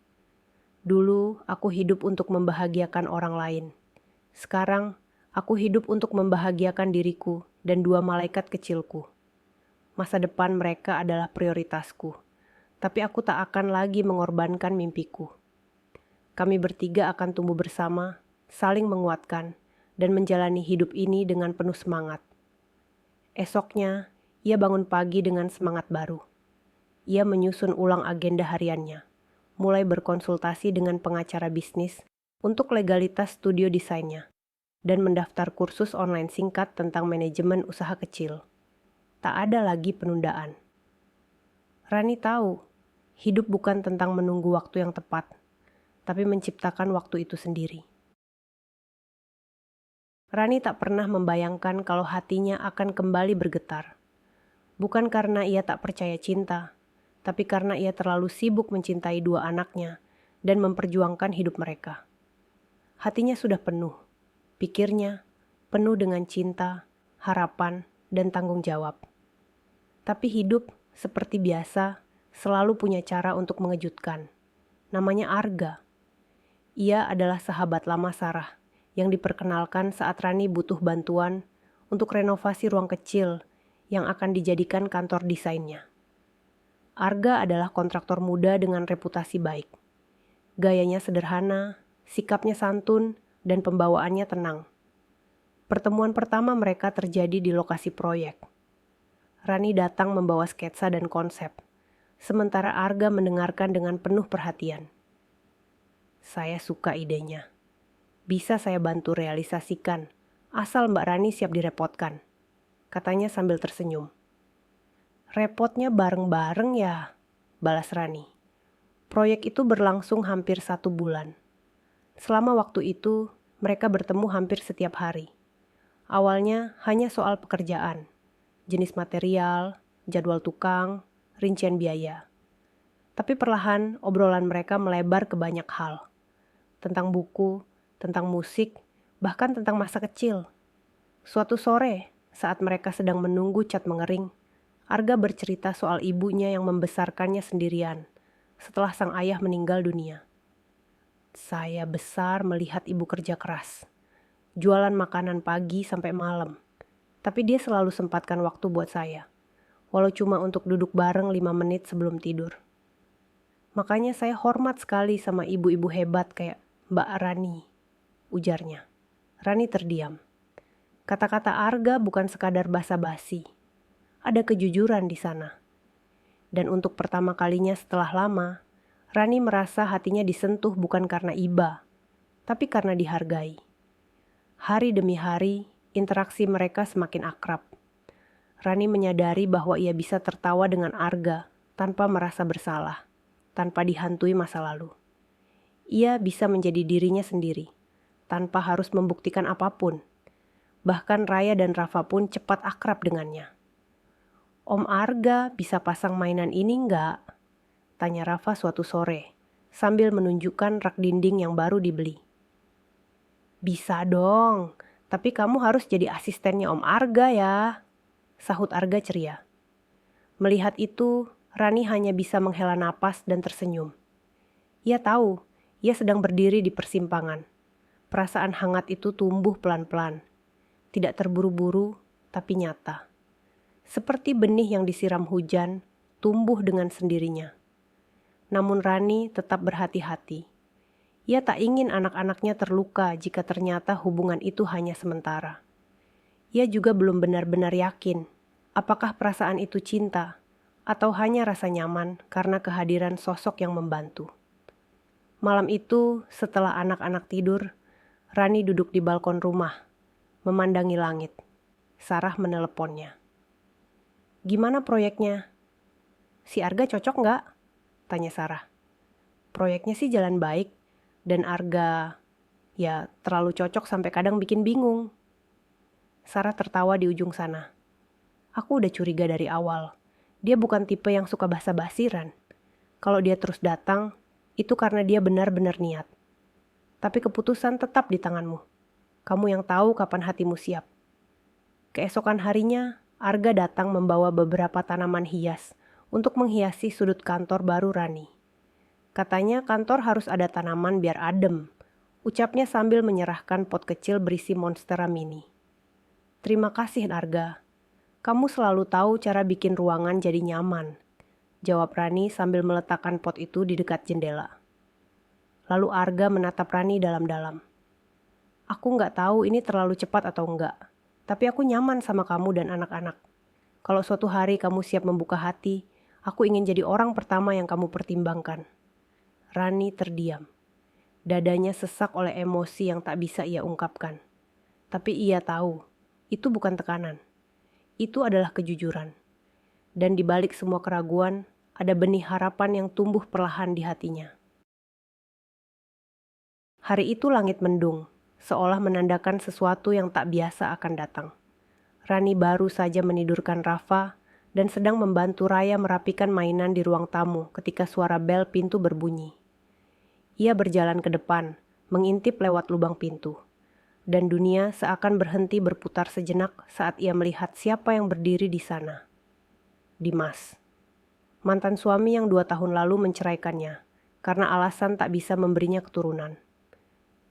Dulu, aku hidup untuk membahagiakan orang lain. Sekarang, aku hidup untuk membahagiakan diriku dan dua malaikat kecilku. Masa depan mereka adalah prioritasku, tapi aku tak akan lagi mengorbankan mimpiku. Kami bertiga akan tumbuh bersama, saling menguatkan, dan menjalani hidup ini dengan penuh semangat. Esoknya, ia bangun pagi dengan semangat baru. Ia menyusun ulang agenda hariannya, mulai berkonsultasi dengan pengacara bisnis untuk legalitas studio desainnya, dan mendaftar kursus online singkat tentang manajemen usaha kecil. Tak ada lagi penundaan. Rani tahu, hidup bukan tentang menunggu waktu yang tepat, tapi menciptakan waktu itu sendiri. Rani tak pernah membayangkan kalau hatinya akan kembali bergetar. Bukan karena ia tak percaya cinta, tapi karena ia terlalu sibuk mencintai dua anaknya dan memperjuangkan hidup mereka. Hatinya sudah penuh, pikirnya penuh dengan cinta, harapan, dan tanggung jawab. Tapi hidup, seperti biasa, selalu punya cara untuk mengejutkan. Namanya Arga. Ia adalah sahabat lama Sarah yang diperkenalkan saat Rani butuh bantuan untuk renovasi ruang kecil yang akan dijadikan kantor desainnya. Arga adalah kontraktor muda dengan reputasi baik. Gayanya sederhana, sikapnya santun, dan pembawaannya tenang. Pertemuan pertama mereka terjadi di lokasi proyek. Rani datang membawa sketsa dan konsep, sementara Arga mendengarkan dengan penuh perhatian. Saya suka idenya. Bisa saya bantu realisasikan, asal Mbak Rani siap direpotkan, katanya sambil tersenyum. Repotnya bareng-bareng ya, balas Rani. Proyek itu berlangsung hampir 1 bulan. Selama waktu itu, mereka bertemu hampir setiap hari. Awalnya hanya soal pekerjaan, jenis material, jadwal tukang, rincian biaya. Tapi perlahan obrolan mereka melebar ke banyak hal. Tentang buku, tentang musik, bahkan tentang masa kecil. Suatu sore, saat mereka sedang menunggu cat mengering, Arga bercerita soal ibunya yang membesarkannya sendirian setelah sang ayah meninggal dunia. Saya besar melihat ibu kerja keras, jualan makanan pagi sampai malam. Tapi dia selalu sempatkan waktu buat saya, walau cuma untuk duduk bareng 5 menit sebelum tidur. Makanya saya hormat sekali sama ibu-ibu hebat kayak Mbak Rani, ujarnya. Rani terdiam. Kata-kata Arga bukan sekadar basa-basi. Ada kejujuran di sana. Dan untuk pertama kalinya setelah lama, Rani merasa hatinya disentuh bukan karena iba, tapi karena dihargai. Hari demi hari, interaksi mereka semakin akrab. Rani menyadari bahwa ia bisa tertawa dengan Arga tanpa merasa bersalah, tanpa dihantui masa lalu. Ia bisa menjadi dirinya sendiri, tanpa harus membuktikan apapun. Bahkan Raya dan Rafa pun cepat akrab dengannya. Om Arga bisa pasang mainan ini enggak? Tanya Rafa suatu sore, sambil menunjukkan rak dinding yang baru dibeli. Bisa dong, tapi kamu harus jadi asistennya Om Arga ya, sahut Arga ceria. Melihat itu, Rani hanya bisa menghela napas dan tersenyum. Ia tahu, ia sedang berdiri di persimpangan. Perasaan hangat itu tumbuh pelan-pelan. Tidak terburu-buru, tapi nyata. Seperti benih yang disiram hujan, tumbuh dengan sendirinya. Namun Rani tetap berhati-hati. Ia tak ingin anak-anaknya terluka jika ternyata hubungan itu hanya sementara. Ia juga belum benar-benar yakin apakah perasaan itu cinta atau hanya rasa nyaman karena kehadiran sosok yang membantu. Malam itu, setelah anak-anak tidur, Rani duduk di balkon rumah, memandangi langit. Sarah meneleponnya. Gimana proyeknya? Si Arga cocok nggak? Tanya Sarah. Proyeknya sih jalan baik, dan Arga ya terlalu cocok sampai kadang bikin bingung. Sarah tertawa di ujung sana. Aku udah curiga dari awal. Dia bukan tipe yang suka basa-basiran. Kalau dia terus datang, itu karena dia benar-benar niat. Tapi keputusan tetap di tanganmu. Kamu yang tahu kapan hatimu siap. Keesokan harinya, Arga datang membawa beberapa tanaman hias untuk menghiasi sudut kantor baru Rani. Katanya kantor harus ada tanaman biar adem, ucapnya sambil menyerahkan pot kecil berisi monstera mini. Terima kasih Arga, kamu selalu tahu cara bikin ruangan jadi nyaman, jawab Rani sambil meletakkan pot itu di dekat jendela. Lalu Arga menatap Rani dalam-dalam. Aku nggak tahu ini terlalu cepat atau enggak. Tapi aku nyaman sama kamu dan anak-anak. Kalau suatu hari kamu siap membuka hati, aku ingin jadi orang pertama yang kamu pertimbangkan. Rani terdiam. Dadanya sesak oleh emosi yang tak bisa ia ungkapkan. Tapi ia tahu, itu bukan tekanan. Itu adalah kejujuran. Dan di balik semua keraguan, ada benih harapan yang tumbuh perlahan di hatinya. Hari itu langit mendung, seolah menandakan sesuatu yang tak biasa akan datang. Rani baru saja menidurkan Rafa dan sedang membantu Raya merapikan mainan di ruang tamu ketika suara bel pintu berbunyi. Ia berjalan ke depan, mengintip lewat lubang pintu. Dan dunia seakan berhenti berputar sejenak saat ia melihat siapa yang berdiri di sana. Dimas. Mantan suami yang 2 tahun lalu menceraikannya karena alasan tak bisa memberinya keturunan.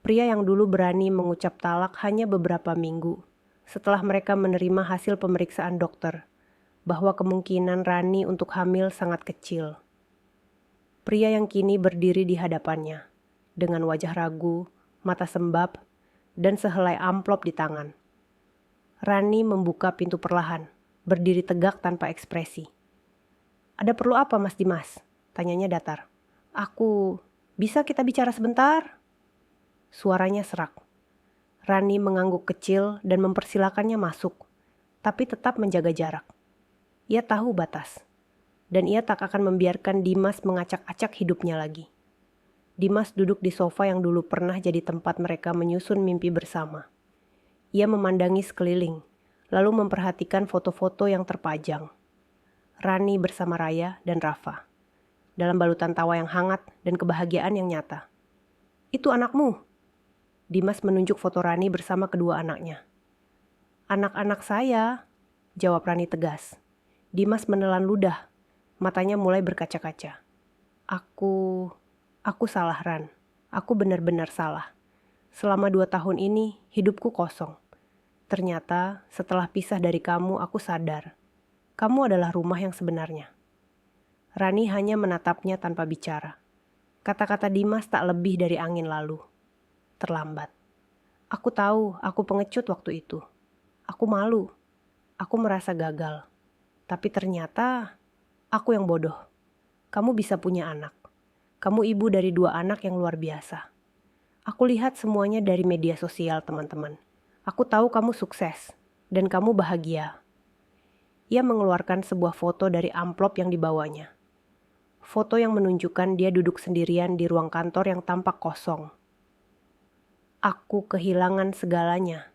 Pria yang dulu berani mengucap talak hanya beberapa minggu setelah mereka menerima hasil pemeriksaan dokter bahwa kemungkinan Rani untuk hamil sangat kecil. Pria yang kini berdiri di hadapannya dengan wajah ragu, mata sembab, dan sehelai amplop di tangan. Rani membuka pintu perlahan, berdiri tegak tanpa ekspresi. Ada perlu apa Mas Dimas? Tanyanya datar. Bisa kita bicara sebentar? Suaranya serak. Rani mengangguk kecil dan mempersilakannya masuk, tapi tetap menjaga jarak. Ia tahu batas, dan ia tak akan membiarkan Dimas mengacak-acak hidupnya lagi. Dimas duduk di sofa yang dulu pernah jadi tempat mereka menyusun mimpi bersama. Ia memandangi sekeliling, lalu memperhatikan foto-foto yang terpajang. Rani bersama Raya dan Rafa, dalam balutan tawa yang hangat dan kebahagiaan yang nyata. Itu anakmu? Dimas menunjuk foto Rani bersama kedua anaknya. Anak-anak saya, jawab Rani tegas. Dimas menelan ludah. Matanya mulai berkaca-kaca. Aku salah, Ran. Aku benar-benar salah. Selama 2 tahun ini, hidupku kosong. Ternyata, setelah pisah dari kamu, aku sadar. Kamu adalah rumah yang sebenarnya. Rani hanya menatapnya tanpa bicara. Kata-kata Dimas tak lebih dari angin lalu. Terlambat. Aku tahu, aku pengecut waktu itu. Aku malu. Aku merasa gagal. Tapi ternyata, aku yang bodoh. Kamu bisa punya anak. Kamu ibu dari 2 anak yang luar biasa. Aku lihat semuanya dari media sosial, teman-teman. Aku tahu kamu sukses, dan kamu bahagia. Ia mengeluarkan sebuah foto dari amplop yang dibawanya. Foto yang menunjukkan dia duduk sendirian di ruang kantor yang tampak kosong. Aku kehilangan segalanya.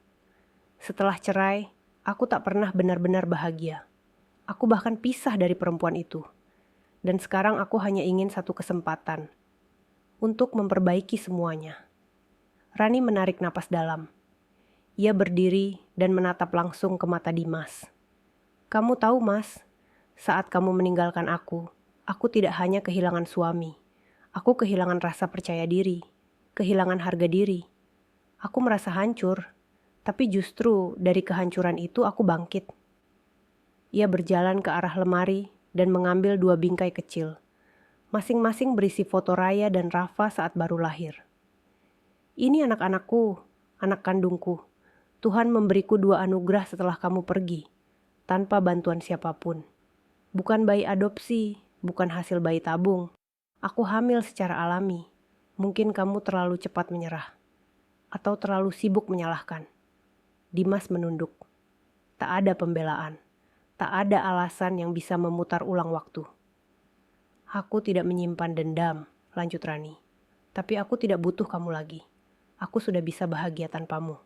Setelah cerai, aku tak pernah benar-benar bahagia. Aku bahkan pisah dari perempuan itu. Dan sekarang aku hanya ingin satu kesempatan untuk memperbaiki semuanya. Rani menarik napas dalam. Ia berdiri dan menatap langsung ke mata Dimas. Kamu tahu, Mas, saat kamu meninggalkan aku tidak hanya kehilangan suami. Aku kehilangan rasa percaya diri, kehilangan harga diri. Aku merasa hancur, tapi justru dari kehancuran itu aku bangkit. Ia berjalan ke arah lemari dan mengambil 2 bingkai kecil. Masing-masing berisi foto Raya dan Rafa saat baru lahir. Ini anak-anakku, anak kandungku. Tuhan memberiku 2 anugerah setelah kamu pergi, tanpa bantuan siapapun. Bukan bayi adopsi, bukan hasil bayi tabung. Aku hamil secara alami. Mungkin kamu terlalu cepat menyerah, atau terlalu sibuk menyalahkan. Dimas menunduk. Tak ada pembelaan. Tak ada alasan yang bisa memutar ulang waktu. Aku tidak menyimpan dendam, lanjut Rani. Tapi aku tidak butuh kamu lagi. Aku sudah bisa bahagia tanpamu.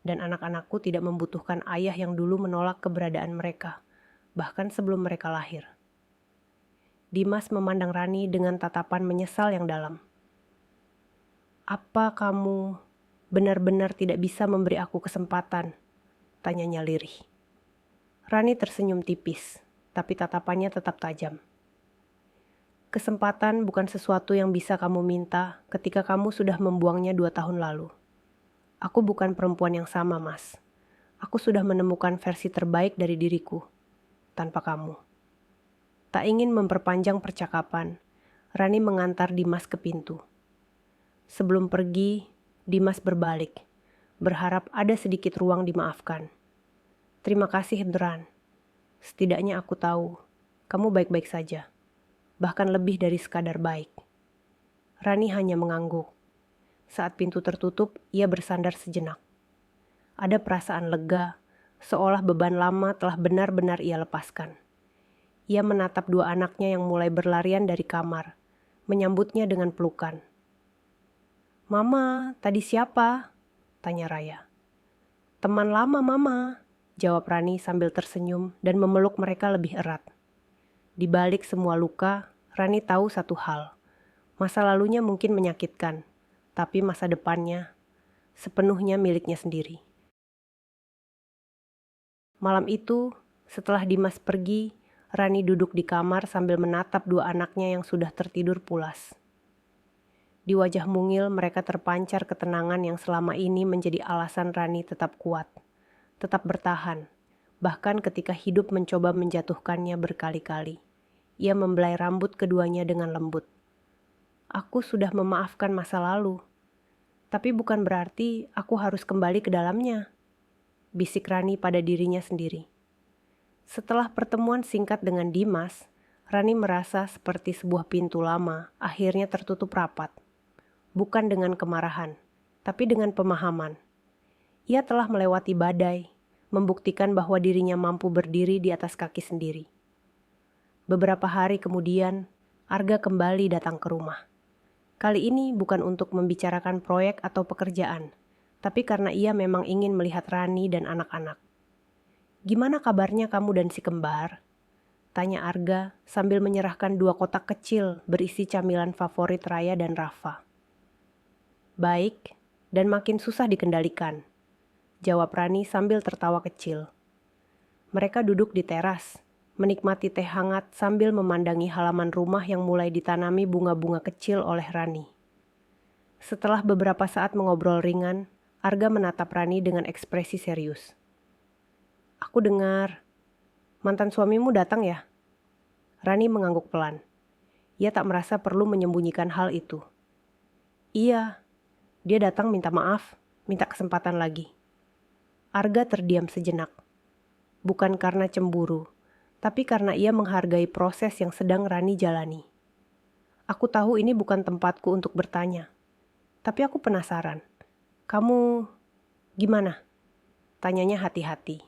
Dan anak-anakku tidak membutuhkan ayah yang dulu menolak keberadaan mereka, bahkan sebelum mereka lahir. Dimas memandang Rani dengan tatapan menyesal yang dalam. Apa kamu benar-benar tidak bisa memberi aku kesempatan? Tanyanya lirih. Rani tersenyum tipis, tapi tatapannya tetap tajam. Kesempatan bukan sesuatu yang bisa kamu minta ketika kamu sudah membuangnya 2 tahun lalu. Aku bukan perempuan yang sama, Mas. Aku sudah menemukan versi terbaik dari diriku, tanpa kamu. Tak ingin memperpanjang percakapan, Rani mengantar Dimas ke pintu. Sebelum pergi, Dimas berbalik, berharap ada sedikit ruang dimaafkan. Terima kasih, Ran. Setidaknya aku tahu, kamu baik-baik saja. Bahkan lebih dari sekadar baik. Rani hanya mengangguk. Saat pintu tertutup, ia bersandar sejenak. Ada perasaan lega, seolah beban lama telah benar-benar ia lepaskan. Ia menatap 2 anaknya yang mulai berlarian dari kamar, menyambutnya dengan pelukan. Mama, tadi siapa? Tanya Raya. Teman lama, Mama, jawab Rani sambil tersenyum dan memeluk mereka lebih erat. Di balik semua luka, Rani tahu satu hal. Masa lalunya mungkin menyakitkan, tapi masa depannya sepenuhnya miliknya sendiri. Malam itu, setelah Dimas pergi, Rani duduk di kamar sambil menatap 2 anaknya yang sudah tertidur pulas. Di wajah mungil mereka terpancar ketenangan yang selama ini menjadi alasan Rani tetap kuat, tetap bertahan, bahkan ketika hidup mencoba menjatuhkannya berkali-kali. Ia membelai rambut keduanya dengan lembut. Aku sudah memaafkan masa lalu, tapi bukan berarti aku harus kembali ke dalamnya, bisik Rani pada dirinya sendiri. Setelah pertemuan singkat dengan Dimas, Rani merasa seperti sebuah pintu lama akhirnya tertutup rapat. Bukan dengan kemarahan, tapi dengan pemahaman. Ia telah melewati badai, membuktikan bahwa dirinya mampu berdiri di atas kaki sendiri. Beberapa hari kemudian, Arga kembali datang ke rumah. Kali ini bukan untuk membicarakan proyek atau pekerjaan, tapi karena ia memang ingin melihat Rani dan anak-anak. Gimana kabarnya kamu dan si kembar? Tanya Arga sambil menyerahkan 2 kotak kecil berisi camilan favorit Raya dan Rafa. Baik, dan makin susah dikendalikan, jawab Rani sambil tertawa kecil. Mereka duduk di teras, menikmati teh hangat sambil memandangi halaman rumah yang mulai ditanami bunga-bunga kecil oleh Rani. Setelah beberapa saat mengobrol ringan, Arga menatap Rani dengan ekspresi serius. "Aku dengar, mantan suamimu datang ya?" Rani mengangguk pelan. Ia tak merasa perlu menyembunyikan hal itu. "Iya, dia datang minta maaf, minta kesempatan lagi." Arga terdiam sejenak. Bukan karena cemburu, tapi karena ia menghargai proses yang sedang Rani jalani. "Aku tahu ini bukan tempatku untuk bertanya. Tapi aku penasaran. Kamu gimana?" Tanyanya hati-hati.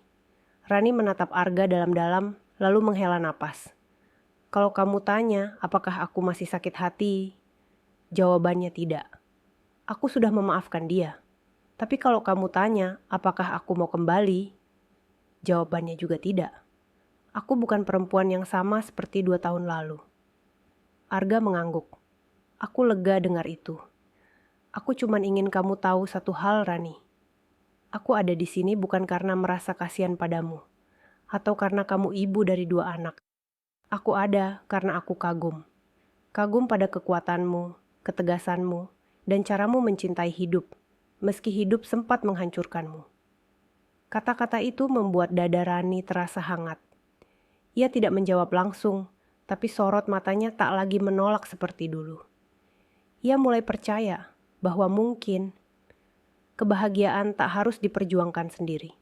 Rani menatap Arga dalam-dalam lalu menghela napas. "Kalau kamu tanya apakah aku masih sakit hati, jawabannya tidak. Aku sudah memaafkan dia. Tapi kalau kamu tanya apakah aku mau kembali, jawabannya juga tidak. Aku bukan perempuan yang sama seperti 2 tahun lalu." Arga mengangguk. "Aku lega dengar itu. Aku cuman ingin kamu tahu satu hal, Rani. Aku ada di sini bukan karena merasa kasihan padamu, atau karena kamu ibu dari 2 anak. Aku ada karena aku kagum. Kagum pada kekuatanmu, ketegasanmu, dan caramu mencintai hidup, meski hidup sempat menghancurkanmu." Kata-kata itu membuat dada Rani terasa hangat. Ia tidak menjawab langsung, tapi sorot matanya tak lagi menolak seperti dulu. Ia mulai percaya bahwa mungkin kebahagiaan tak harus diperjuangkan sendiri.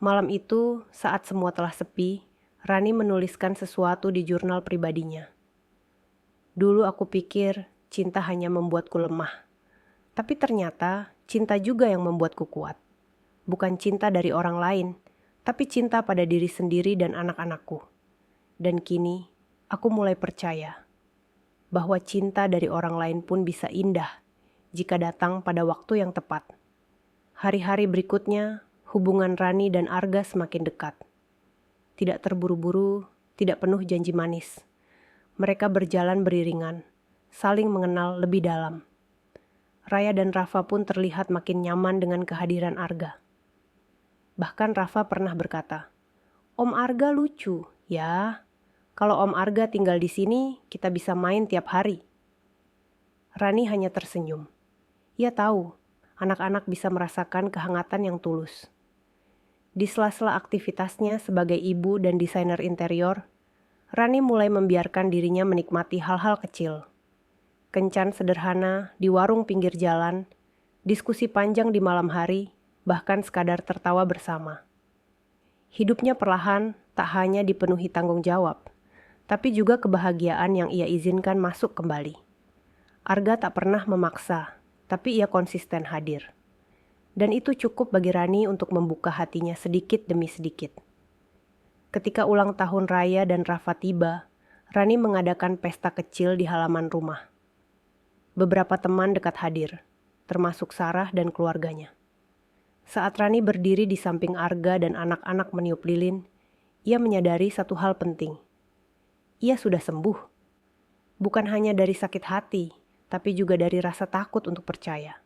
Malam itu, saat semua telah sepi, Rani menuliskan sesuatu di jurnal pribadinya. "Dulu aku pikir cinta hanya membuatku lemah. Tapi ternyata cinta juga yang membuatku kuat. Bukan cinta dari orang lain, tapi cinta pada diri sendiri dan anak-anakku. Dan kini, aku mulai percaya bahwa cinta dari orang lain pun bisa indah jika datang pada waktu yang tepat." Hari-hari berikutnya, hubungan Rani dan Arga semakin dekat. Tidak terburu-buru, tidak penuh janji manis. Mereka berjalan beriringan, saling mengenal lebih dalam. Raya dan Rafa pun terlihat makin nyaman dengan kehadiran Arga. Bahkan Rafa pernah berkata, "Om Arga lucu, ya. Kalau Om Arga tinggal di sini, kita bisa main tiap hari." Rani hanya tersenyum. Ia tahu, anak-anak bisa merasakan kehangatan yang tulus. Di sela-sela aktivitasnya sebagai ibu dan desainer interior, Rani mulai membiarkan dirinya menikmati hal-hal kecil. Kencan sederhana di warung pinggir jalan, diskusi panjang di malam hari, bahkan sekadar tertawa bersama. Hidupnya perlahan tak hanya dipenuhi tanggung jawab, tapi juga kebahagiaan yang ia izinkan masuk kembali. Arga tak pernah memaksa, tapi ia konsisten hadir. Dan itu cukup bagi Rani untuk membuka hatinya sedikit demi sedikit. Ketika ulang tahun Raya dan Rafa tiba, Rani mengadakan pesta kecil di halaman rumah. Beberapa teman dekat hadir, termasuk Sarah dan keluarganya. Saat Rani berdiri di samping Arga dan anak-anak meniup lilin, ia menyadari satu hal penting. Ia sudah sembuh. Bukan hanya dari sakit hati, tapi juga dari rasa takut untuk percaya.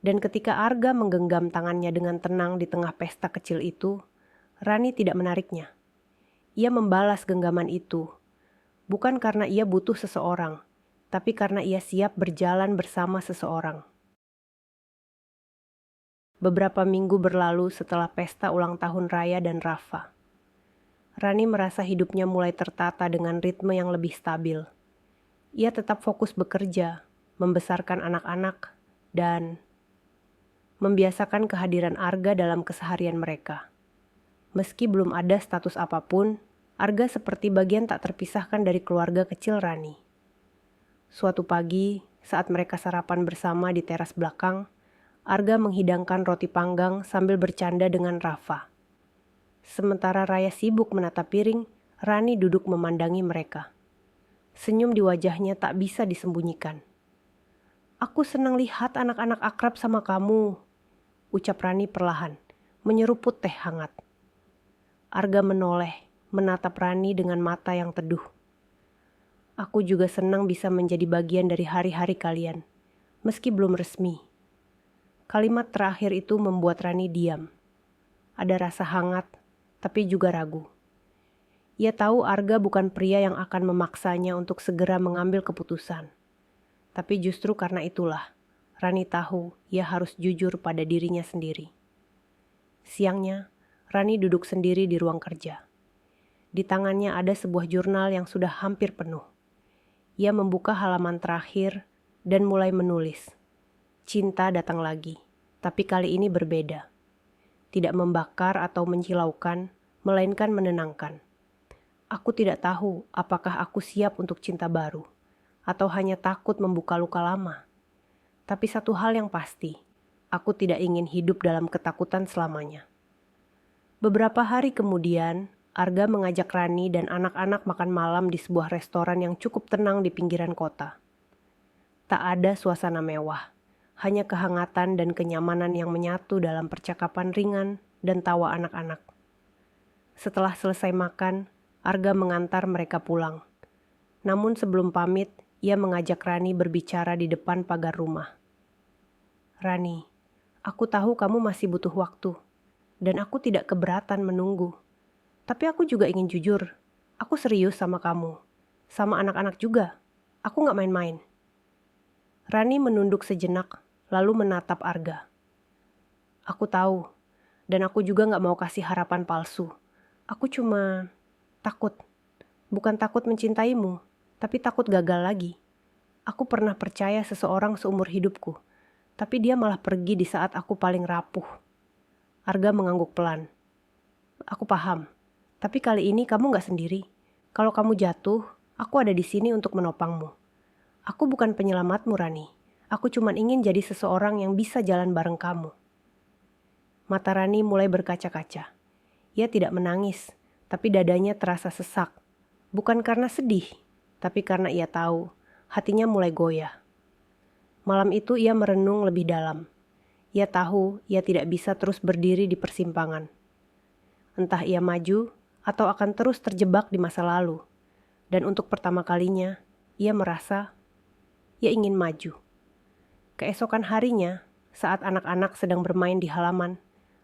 Dan ketika Arga menggenggam tangannya dengan tenang di tengah pesta kecil itu, Rani tidak menariknya. Ia membalas genggaman itu, bukan karena ia butuh seseorang, tapi karena ia siap berjalan bersama seseorang. Beberapa minggu berlalu setelah pesta ulang tahun Raya dan Rafa. Rani merasa hidupnya mulai tertata dengan ritme yang lebih stabil. Ia tetap fokus bekerja, membesarkan anak-anak, dan membiasakan kehadiran Arga dalam keseharian mereka. Meski belum ada status apapun, Arga seperti bagian tak terpisahkan dari keluarga kecil Rani. Suatu pagi, saat mereka sarapan bersama di teras belakang, Arga menghidangkan roti panggang sambil bercanda dengan Rafa. Sementara Raya sibuk menata piring, Rani duduk memandangi mereka. Senyum di wajahnya tak bisa disembunyikan. "Aku senang lihat anak-anak akrab sama kamu," ucap Rani perlahan, menyeruput teh hangat. Arga menoleh, menatap Rani dengan mata yang teduh. "Aku juga senang bisa menjadi bagian dari hari-hari kalian, meski belum resmi." Kalimat terakhir itu membuat Rani diam. Ada rasa hangat, tapi juga ragu. Ia tahu Arga bukan pria yang akan memaksanya untuk segera mengambil keputusan. Tapi justru karena itulah, Rani tahu ia harus jujur pada dirinya sendiri. Siangnya, Rani duduk sendiri di ruang kerja. Di tangannya ada sebuah jurnal yang sudah hampir penuh. Ia membuka halaman terakhir dan mulai menulis. Cinta datang lagi, tapi kali ini berbeda. Tidak membakar atau mencilaukan, melainkan menenangkan. Aku tidak tahu apakah aku siap untuk cinta baru, atau hanya takut membuka luka lama. Tapi satu hal yang pasti, aku tidak ingin hidup dalam ketakutan selamanya. Beberapa hari kemudian, Arga mengajak Rani dan anak-anak makan malam di sebuah restoran yang cukup tenang di pinggiran kota. Tak ada suasana mewah, hanya kehangatan dan kenyamanan yang menyatu dalam percakapan ringan dan tawa anak-anak. Setelah selesai makan, Arga mengantar mereka pulang. Namun sebelum pamit, ia mengajak Rani berbicara di depan pagar rumah. Rani, aku tahu kamu masih butuh waktu, dan aku tidak keberatan menunggu. Tapi aku juga ingin jujur, aku serius sama kamu, sama anak-anak juga. Aku gak main-main. Rani menunduk sejenak, lalu menatap Arga. Aku tahu, dan aku juga gak mau kasih harapan palsu. Aku cuma takut. Bukan takut mencintaimu, tapi takut gagal lagi. Aku pernah percaya seseorang seumur hidupku, tapi dia malah pergi di saat aku paling rapuh. Arga mengangguk pelan. Aku paham. Tapi kali ini kamu gak sendiri. Kalau kamu jatuh, aku ada di sini untuk menopangmu. Aku bukan penyelamatmu, Rani. Aku cuma ingin jadi seseorang yang bisa jalan bareng kamu. Mata Rani mulai berkaca-kaca. Ia tidak menangis, tapi dadanya terasa sesak. Bukan karena sedih, tapi karena ia tahu hatinya mulai goyah. Malam itu ia merenung lebih dalam. Ia tahu ia tidak bisa terus berdiri di persimpangan. Entah ia maju atau akan terus terjebak di masa lalu. Dan untuk pertama kalinya, ia merasa ia ingin maju. Keesokan harinya, saat anak-anak sedang bermain di halaman,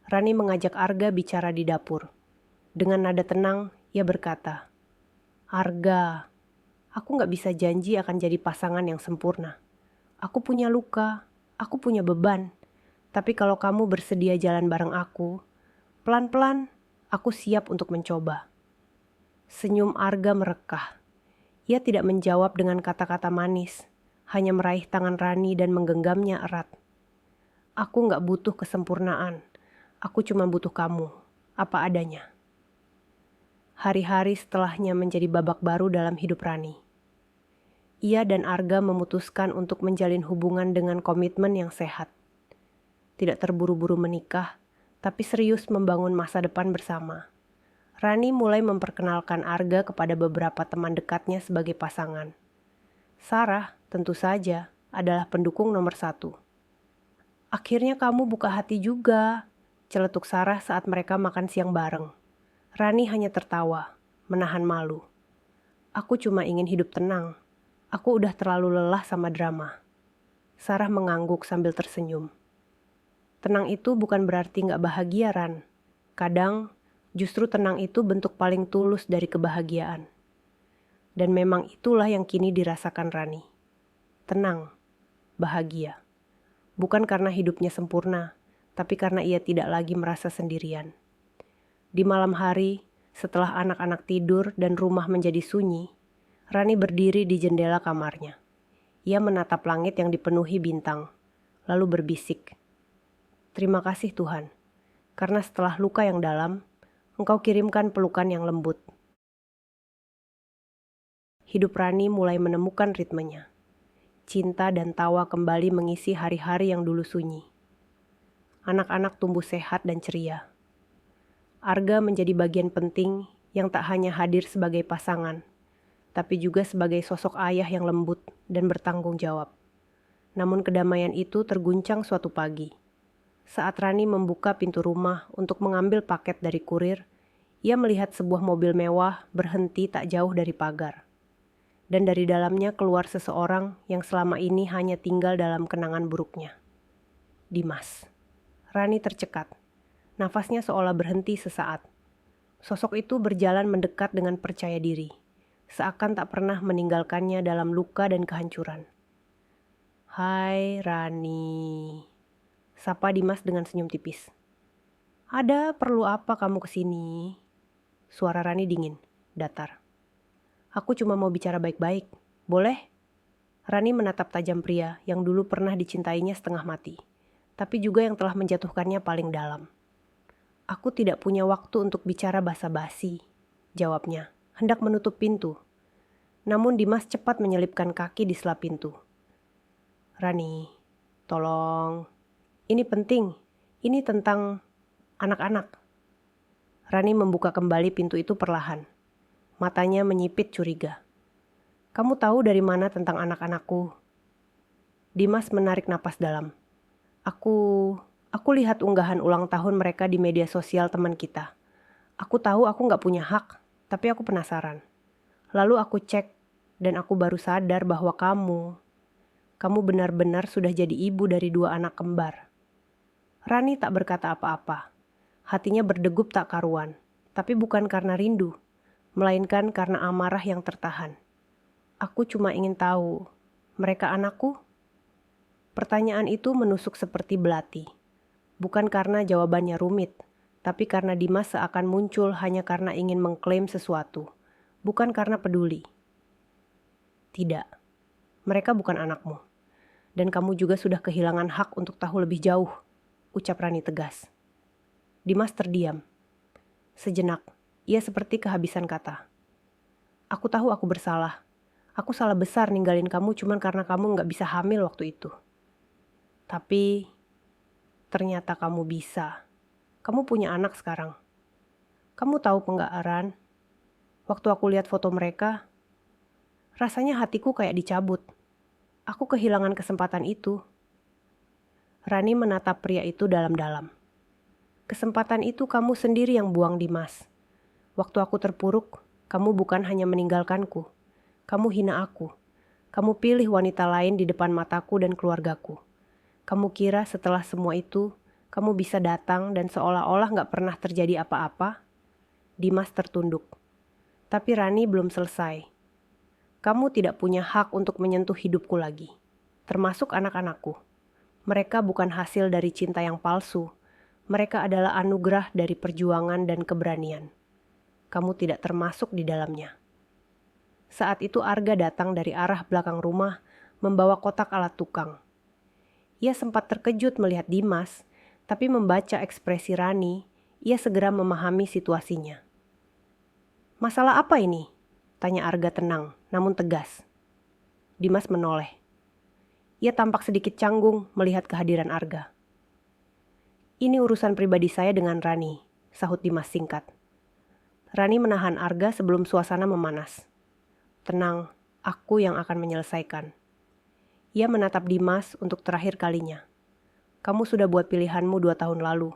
Rani mengajak Arga bicara di dapur. Dengan nada tenang, ia berkata, Arga, aku gak bisa janji akan jadi pasangan yang sempurna. Aku punya luka, aku punya beban. Tapi kalau kamu bersedia jalan bareng aku, pelan-pelan, aku siap untuk mencoba. Senyum Arga merekah. Ia tidak menjawab dengan kata-kata manis, hanya meraih tangan Rani dan menggenggamnya erat. Aku gak butuh kesempurnaan. Aku cuma butuh kamu, apa adanya. Hari-hari setelahnya menjadi babak baru dalam hidup Rani. Ia dan Arga memutuskan untuk menjalin hubungan dengan komitmen yang sehat. Tidak terburu-buru menikah, tapi serius membangun masa depan bersama. Rani mulai memperkenalkan Arga kepada beberapa teman dekatnya sebagai pasangan. Sarah, tentu saja, adalah pendukung nomor 1. Akhirnya kamu buka hati juga, celetuk Sarah saat mereka makan siang bareng. Rani hanya tertawa, menahan malu. Aku cuma ingin hidup tenang. Aku udah terlalu lelah sama drama. Sarah mengangguk sambil tersenyum. Tenang itu bukan berarti gak bahagia, Ran. Kadang, justru tenang itu bentuk paling tulus dari kebahagiaan. Dan memang itulah yang kini dirasakan Rani. Tenang, bahagia. Bukan karena hidupnya sempurna, tapi karena ia tidak lagi merasa sendirian. Di malam hari, setelah anak-anak tidur dan rumah menjadi sunyi, Rani berdiri di jendela kamarnya. Ia menatap langit yang dipenuhi bintang, lalu berbisik, "Terima kasih Tuhan, karena setelah luka yang dalam, Engkau kirimkan pelukan yang lembut." Hidup Rani mulai menemukan ritmenya. Cinta dan tawa kembali mengisi hari-hari yang dulu sunyi. Anak-anak tumbuh sehat dan ceria. Arga menjadi bagian penting yang tak hanya hadir sebagai pasangan, tapi juga sebagai sosok ayah yang lembut dan bertanggung jawab. Namun kedamaian itu terguncang suatu pagi. Saat Rani membuka pintu rumah untuk mengambil paket dari kurir, ia melihat sebuah mobil mewah berhenti tak jauh dari pagar. Dan dari dalamnya keluar seseorang yang selama ini hanya tinggal dalam kenangan buruknya. Dimas. Rani tercekat. Nafasnya seolah berhenti sesaat. Sosok itu berjalan mendekat dengan percaya diri, seakan tak pernah meninggalkannya dalam luka dan kehancuran. "Hai Rani," sapa Dimas dengan senyum tipis. "Ada perlu apa kamu kesini?" Suara Rani dingin, datar. "Aku cuma mau bicara baik-baik, boleh?" Rani menatap tajam pria yang dulu pernah dicintainya setengah mati, tapi juga yang telah menjatuhkannya paling dalam. "Aku tidak punya waktu untuk bicara basa-basi," jawabnya, hendak menutup pintu. Namun Dimas cepat menyelipkan kaki di sela pintu. "Rani, tolong. Ini penting. Ini tentang anak-anak." Rani membuka kembali pintu itu perlahan. Matanya menyipit curiga. "Kamu tahu dari mana tentang anak-anakku?" Dimas menarik napas dalam. Aku lihat unggahan ulang tahun mereka di media sosial teman kita. Aku tahu aku nggak punya hak, tapi aku penasaran. Lalu aku cek, dan aku baru sadar bahwa kamu benar-benar sudah jadi ibu dari 2 anak kembar." Rani tak berkata apa-apa. Hatinya berdegup tak karuan, tapi bukan karena rindu, melainkan karena amarah yang tertahan. "Aku cuma ingin tahu, mereka anakku?" Pertanyaan itu menusuk seperti belati. Bukan karena jawabannya rumit, tapi karena Dimas seakan muncul hanya karena ingin mengklaim sesuatu, bukan karena peduli. "Tidak, mereka bukan anakmu. Dan kamu juga sudah kehilangan hak untuk tahu lebih jauh," ucap Rani tegas. Dimas terdiam. Sejenak, ia seperti kehabisan kata. "Aku tahu aku bersalah. Aku salah besar ninggalin kamu cuman karena kamu gak bisa hamil waktu itu. Tapi ternyata kamu bisa. Kamu punya anak sekarang. Kamu tahu enggak, Aran? Waktu aku lihat foto mereka, rasanya hatiku kayak dicabut. Aku kehilangan kesempatan itu." Rani menatap pria itu dalam-dalam. "Kesempatan itu kamu sendiri yang buang, Dimas. Waktu aku terpuruk, kamu bukan hanya meninggalkanku. Kamu hina aku. Kamu pilih wanita lain di depan mataku dan keluargaku. Kamu kira setelah semua itu, kamu bisa datang dan seolah-olah gak pernah terjadi apa-apa?" Dimas tertunduk. Tapi Rani belum selesai. "Kamu tidak punya hak untuk menyentuh hidupku lagi, termasuk anak-anakku. Mereka bukan hasil dari cinta yang palsu. Mereka adalah anugerah dari perjuangan dan keberanian. Kamu tidak termasuk di dalamnya." Saat itu Arga datang dari arah belakang rumah membawa kotak alat tukang. Ia sempat terkejut melihat Dimas, tapi membaca ekspresi Rani, ia segera memahami situasinya. "Masalah apa ini?" tanya Arga tenang, namun tegas. Dimas menoleh. Ia tampak sedikit canggung melihat kehadiran Arga. "Ini urusan pribadi saya dengan Rani," sahut Dimas singkat. Rani menahan Arga sebelum suasana memanas. "Tenang, aku yang akan menyelesaikan." Ia menatap Dimas untuk terakhir kalinya. "Kamu sudah buat pilihanmu 2 tahun lalu.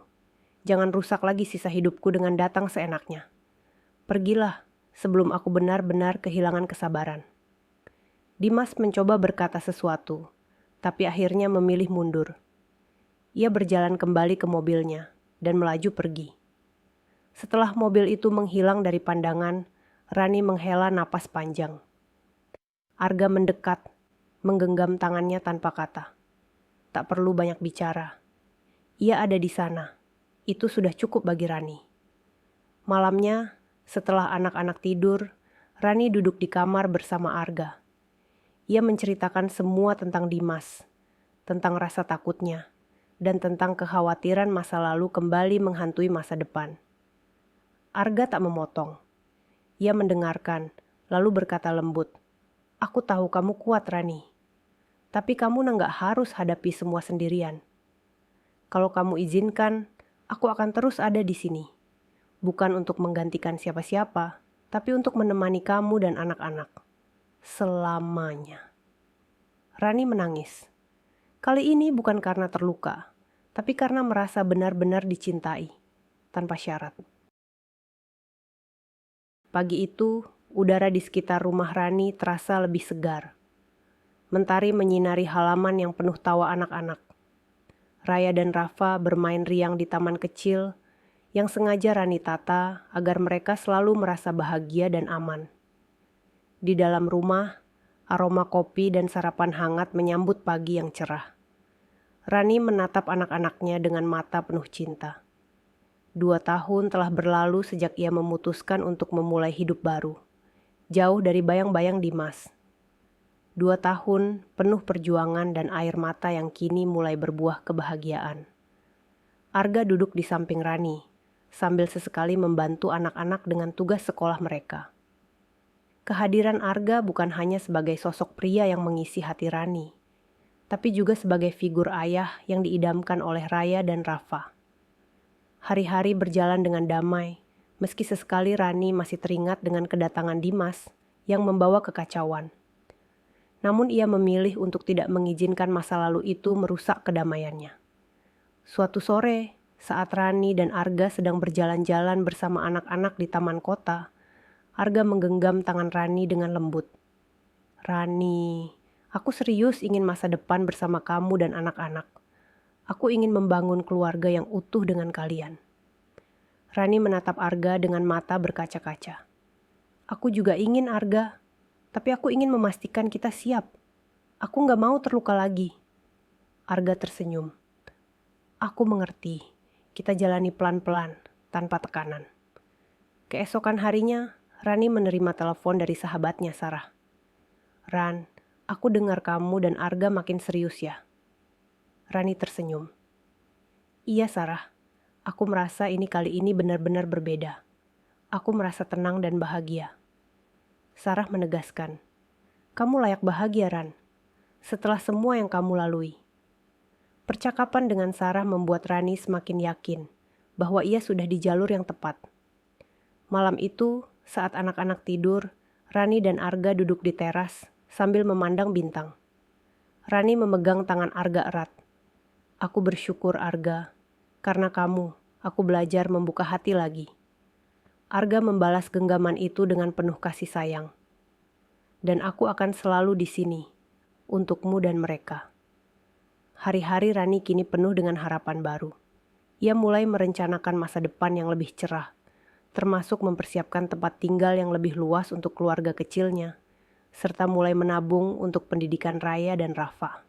Jangan rusak lagi sisa hidupku dengan datang seenaknya. Pergilah sebelum aku benar-benar kehilangan kesabaran." Dimas mencoba berkata sesuatu, tapi akhirnya memilih mundur. Ia berjalan kembali ke mobilnya dan melaju pergi. Setelah mobil itu menghilang dari pandangan, Rani menghela napas panjang. Arga mendekat, menggenggam tangannya tanpa kata. Tak perlu banyak bicara. Ia ada di sana. Itu sudah cukup bagi Rani. Malamnya, setelah anak-anak tidur, Rani duduk di kamar bersama Arga. Ia menceritakan semua tentang Dimas, tentang rasa takutnya, dan tentang kekhawatiran masa lalu kembali menghantui masa depan. Arga tak memotong. Ia mendengarkan, lalu berkata lembut, "Aku tahu kamu kuat, Rani. Tapi kamu nggak harus hadapi semua sendirian. Kalau kamu izinkan, aku akan terus ada di sini. Bukan untuk menggantikan siapa-siapa, tapi untuk menemani kamu dan anak-anak. Selamanya." Rani menangis. Kali ini bukan karena terluka, tapi karena merasa benar-benar dicintai, tanpa syarat. Pagi itu, udara di sekitar rumah Rani terasa lebih segar. Mentari menyinari halaman yang penuh tawa anak-anak. Raya dan Rafa bermain riang di taman kecil yang sengaja Rani tata agar mereka selalu merasa bahagia dan aman. Di dalam rumah, aroma kopi dan sarapan hangat menyambut pagi yang cerah. Rani menatap anak-anaknya dengan mata penuh cinta. 2 tahun telah berlalu sejak ia memutuskan untuk memulai hidup baru, jauh dari bayang-bayang Dimas. 2 tahun penuh perjuangan dan air mata yang kini mulai berbuah kebahagiaan. Arga duduk di samping Rani, sambil sesekali membantu anak-anak dengan tugas sekolah mereka. Kehadiran Arga bukan hanya sebagai sosok pria yang mengisi hati Rani, tapi juga sebagai figur ayah yang diidamkan oleh Raya dan Rafa. Hari-hari berjalan dengan damai, meski sesekali Rani masih teringat dengan kedatangan Dimas yang membawa kekacauan. Namun ia memilih untuk tidak mengizinkan masa lalu itu merusak kedamaiannya. Suatu sore, saat Rani dan Arga sedang berjalan-jalan bersama anak-anak di taman kota, Arga menggenggam tangan Rani dengan lembut. "Rani, aku serius ingin masa depan bersama kamu dan anak-anak. Aku ingin membangun keluarga yang utuh dengan kalian." Rani menatap Arga dengan mata berkaca-kaca. "Aku juga ingin, Arga. Tapi aku ingin memastikan kita siap. Aku gak mau terluka lagi." Arga tersenyum. "Aku mengerti. Kita jalani pelan-pelan, tanpa tekanan." Keesokan harinya, Rani menerima telepon dari sahabatnya, Sarah. "Ran, aku dengar kamu dan Arga makin serius ya." Rani tersenyum. "Iya, Sarah. Aku merasa ini kali ini benar-benar berbeda. Aku merasa tenang dan bahagia." Sarah menegaskan, "Kamu layak bahagia, Ran, setelah semua yang kamu lalui." Percakapan dengan Sarah membuat Rani semakin yakin bahwa ia sudah di jalur yang tepat. Malam itu, saat anak-anak tidur, Rani dan Arga duduk di teras sambil memandang bintang. Rani memegang tangan Arga erat. "Aku bersyukur, Arga, karena kamu, aku belajar membuka hati lagi." Arga membalas genggaman itu dengan penuh kasih sayang. "Dan aku akan selalu di sini, untukmu dan mereka." Hari-hari Rani kini penuh dengan harapan baru. Ia mulai merencanakan masa depan yang lebih cerah, termasuk mempersiapkan tempat tinggal yang lebih luas untuk keluarga kecilnya, serta mulai menabung untuk pendidikan Raya dan Rafa.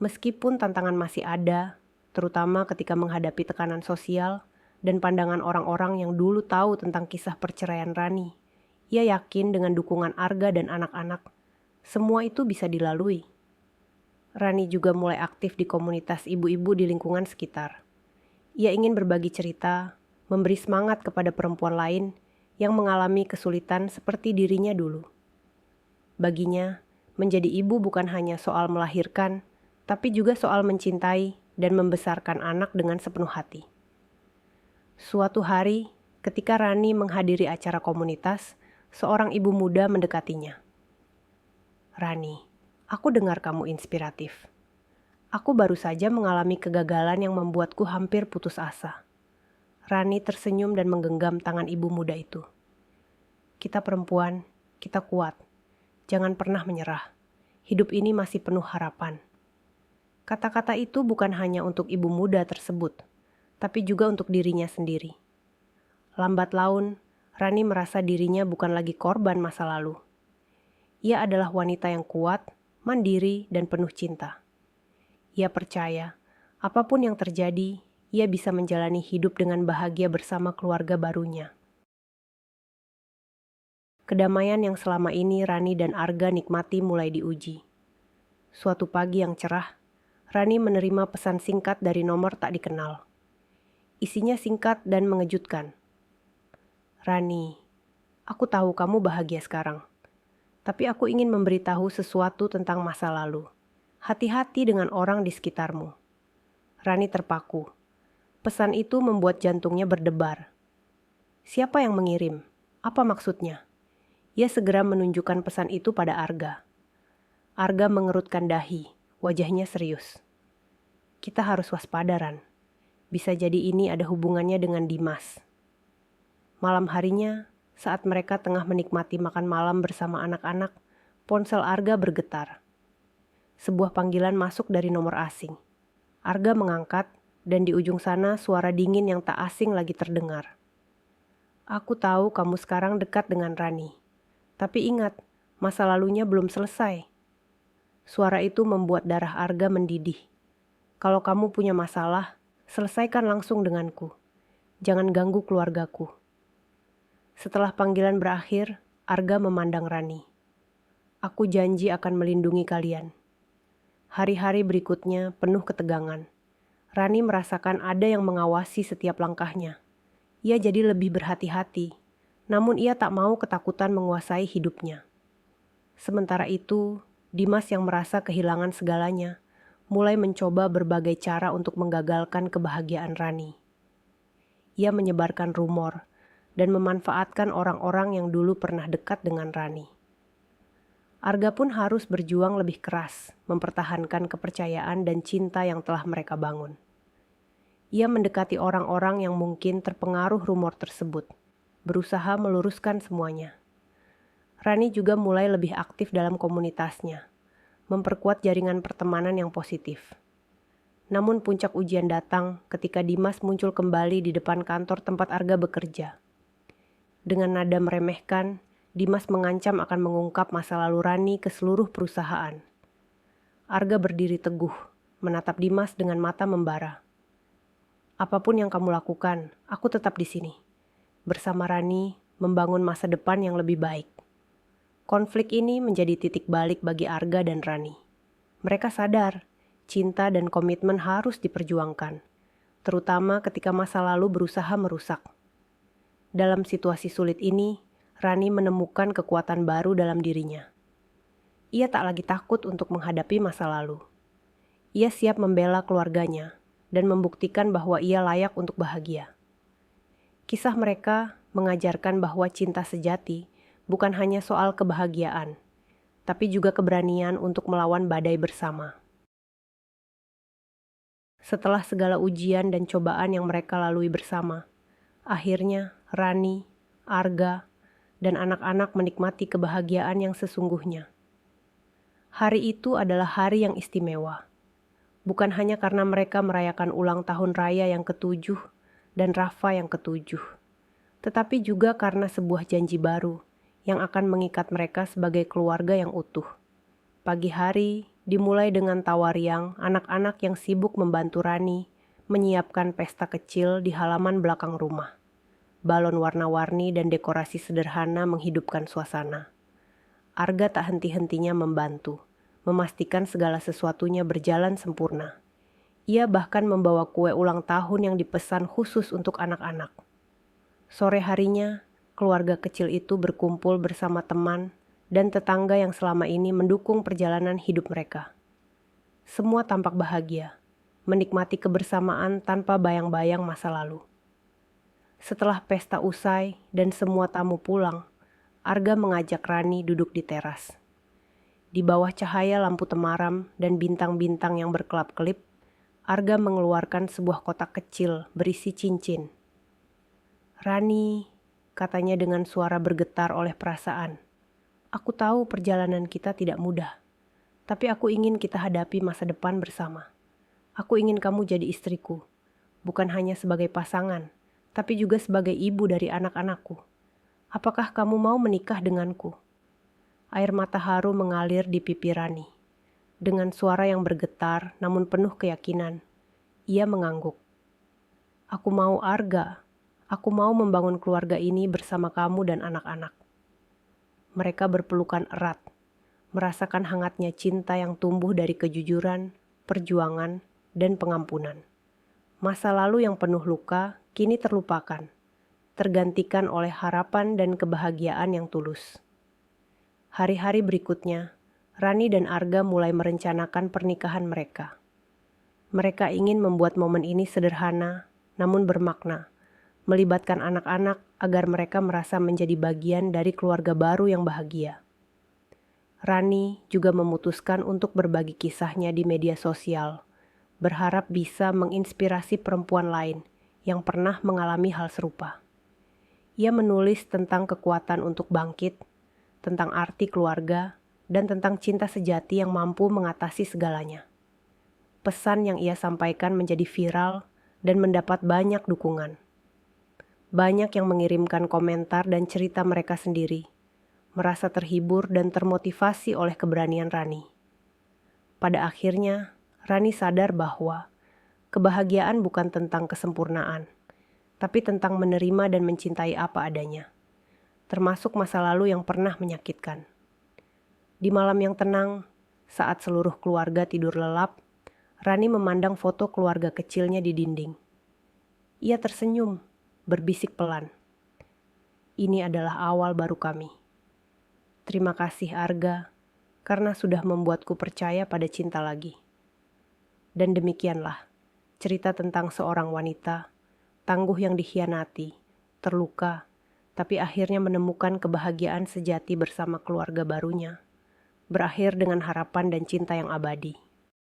Meskipun tantangan masih ada, terutama ketika menghadapi tekanan sosial dan pandangan orang-orang yang dulu tahu tentang kisah perceraian Rani, ia yakin dengan dukungan Arga dan anak-anak, semua itu bisa dilalui. Rani juga mulai aktif di komunitas ibu-ibu di lingkungan sekitar. Ia ingin berbagi cerita, memberi semangat kepada perempuan lain yang mengalami kesulitan seperti dirinya dulu. Baginya, menjadi ibu bukan hanya soal melahirkan, tapi juga soal mencintai dan membesarkan anak dengan sepenuh hati. Suatu hari, ketika Rani menghadiri acara komunitas, seorang ibu muda mendekatinya. "Rani, aku dengar kamu inspiratif. Aku baru saja mengalami kegagalan yang membuatku hampir putus asa." Rani tersenyum dan menggenggam tangan ibu muda itu. "Kita perempuan, kita kuat. Jangan pernah menyerah. Hidup ini masih penuh harapan." Kata-kata itu bukan hanya untuk ibu muda tersebut, tapi juga untuk dirinya sendiri. Lambat laun, Rani merasa dirinya bukan lagi korban masa lalu. Ia adalah wanita yang kuat, mandiri, dan penuh cinta. Ia percaya, apapun yang terjadi, ia bisa menjalani hidup dengan bahagia bersama keluarga barunya. Kedamaian yang selama ini Rani dan Arga nikmati mulai diuji. Suatu pagi yang cerah, Rani menerima pesan singkat dari nomor tak dikenal. Isinya singkat dan mengejutkan. "Rani, aku tahu kamu bahagia sekarang. Tapi aku ingin memberitahu sesuatu tentang masa lalu. Hati-hati dengan orang di sekitarmu." Rani terpaku. Pesan itu membuat jantungnya berdebar. Siapa yang mengirim? Apa maksudnya? Ia segera menunjukkan pesan itu pada Arga. Arga mengerutkan dahi, wajahnya serius. "Kita harus waspada, Ran. Bisa jadi ini ada hubungannya dengan Dimas." Malam harinya, saat mereka tengah menikmati makan malam bersama anak-anak, ponsel Arga bergetar. Sebuah panggilan masuk dari nomor asing. Arga mengangkat dan di ujung sana suara dingin yang tak asing lagi terdengar. Aku tahu kamu sekarang dekat dengan Rani. Tapi ingat, masa lalunya belum selesai. Suara itu membuat darah Arga mendidih. Kalau kamu punya masalah, selesaikan langsung denganku. Jangan ganggu keluargaku. Setelah panggilan berakhir, Arga memandang Rani. Aku janji akan melindungi kalian. Hari-hari berikutnya penuh ketegangan. Rani merasakan ada yang mengawasi setiap langkahnya. Ia jadi lebih berhati-hati, namun ia tak mau ketakutan menguasai hidupnya. Sementara itu, Dimas yang merasa kehilangan segalanya, mulai mencoba berbagai cara untuk menggagalkan kebahagiaan Rani. Ia menyebarkan rumor dan memanfaatkan orang-orang yang dulu pernah dekat dengan Rani. Arga pun harus berjuang lebih keras, mempertahankan kepercayaan dan cinta yang telah mereka bangun. Ia mendekati orang-orang yang mungkin terpengaruh rumor tersebut, berusaha meluruskan semuanya. Rani juga mulai lebih aktif dalam komunitasnya, memperkuat jaringan pertemanan yang positif. Namun puncak ujian datang ketika Dimas muncul kembali di depan kantor tempat Arga bekerja. Dengan nada meremehkan, Dimas mengancam akan mengungkap masa lalu Rani ke seluruh perusahaan. Arga berdiri teguh, menatap Dimas dengan mata membara. Apapun yang kamu lakukan, aku tetap di sini. Bersama Rani, membangun masa depan yang lebih baik. Konflik ini menjadi titik balik bagi Arga dan Rani. Mereka sadar, cinta dan komitmen harus diperjuangkan, terutama ketika masa lalu berusaha merusak. Dalam situasi sulit ini, Rani menemukan kekuatan baru dalam dirinya. Ia tak lagi takut untuk menghadapi masa lalu. Ia siap membela keluarganya dan membuktikan bahwa ia layak untuk bahagia. Kisah mereka mengajarkan bahwa cinta sejati bukan hanya soal kebahagiaan, tapi juga keberanian untuk melawan badai bersama. Setelah segala ujian dan cobaan yang mereka lalui bersama, akhirnya Rani, Arga, dan anak-anak menikmati kebahagiaan yang sesungguhnya. Hari itu adalah hari yang istimewa. Bukan hanya karena mereka merayakan ulang tahun raya yang ke-7 dan Rafa yang ke-7, tetapi juga karena sebuah janji baru yang akan mengikat mereka sebagai keluarga yang utuh. Pagi hari dimulai dengan tawariang anak-anak yang sibuk membantu Rani menyiapkan pesta kecil di halaman belakang rumah. Balon warna-warni dan dekorasi sederhana menghidupkan suasana. Arga tak henti-hentinya membantu, memastikan segala sesuatunya berjalan sempurna. Ia bahkan membawa kue ulang tahun yang dipesan khusus untuk anak-anak. Sore harinya, keluarga kecil itu berkumpul bersama teman dan tetangga yang selama ini mendukung perjalanan hidup mereka. Semua tampak bahagia, menikmati kebersamaan tanpa bayang-bayang masa lalu. Setelah pesta usai dan semua tamu pulang, Arga mengajak Rani duduk di teras. Di bawah cahaya lampu temaram dan bintang-bintang yang berkelap-kelip, Arga mengeluarkan sebuah kotak kecil berisi cincin. "Rani," katanya dengan suara bergetar oleh perasaan. "Aku tahu perjalanan kita tidak mudah, tapi aku ingin kita hadapi masa depan bersama. Aku ingin kamu jadi istriku, bukan hanya sebagai pasangan, tapi juga sebagai ibu dari anak-anakku. Apakah kamu mau menikah denganku?" Air mata haru mengalir di pipi Rani. Dengan suara yang bergetar namun penuh keyakinan, ia mengangguk. "Aku mau, Arga. Aku mau membangun keluarga ini bersama kamu dan anak-anak." Mereka berpelukan erat, merasakan hangatnya cinta yang tumbuh dari kejujuran, perjuangan, dan pengampunan. Masa lalu yang penuh luka kini terlupakan, tergantikan oleh harapan dan kebahagiaan yang tulus. Hari-hari berikutnya, Rani dan Arga mulai merencanakan pernikahan mereka. Mereka ingin membuat momen ini sederhana, namun bermakna, melibatkan anak-anak agar mereka merasa menjadi bagian dari keluarga baru yang bahagia. Rani juga memutuskan untuk berbagi kisahnya di media sosial, berharap bisa menginspirasi perempuan lain yang pernah mengalami hal serupa. Ia menulis tentang kekuatan untuk bangkit, tentang arti keluarga, dan tentang cinta sejati yang mampu mengatasi segalanya. Pesan yang ia sampaikan menjadi viral dan mendapat banyak dukungan. Banyak yang mengirimkan komentar dan cerita mereka sendiri, merasa terhibur dan termotivasi oleh keberanian Rani. Pada akhirnya, Rani sadar bahwa kebahagiaan bukan tentang kesempurnaan, tapi tentang menerima dan mencintai apa adanya, termasuk masa lalu yang pernah menyakitkan. Di malam yang tenang, saat seluruh keluarga tidur lelap, Rani memandang foto keluarga kecilnya di dinding. Ia tersenyum, berbisik pelan. Ini adalah awal baru kami. Terima kasih Arga, karena sudah membuatku percaya pada cinta lagi. Dan demikianlah cerita tentang seorang wanita, tangguh yang dikhianati, terluka, tapi akhirnya menemukan kebahagiaan sejati bersama keluarga barunya. Berakhir dengan harapan dan cinta yang abadi.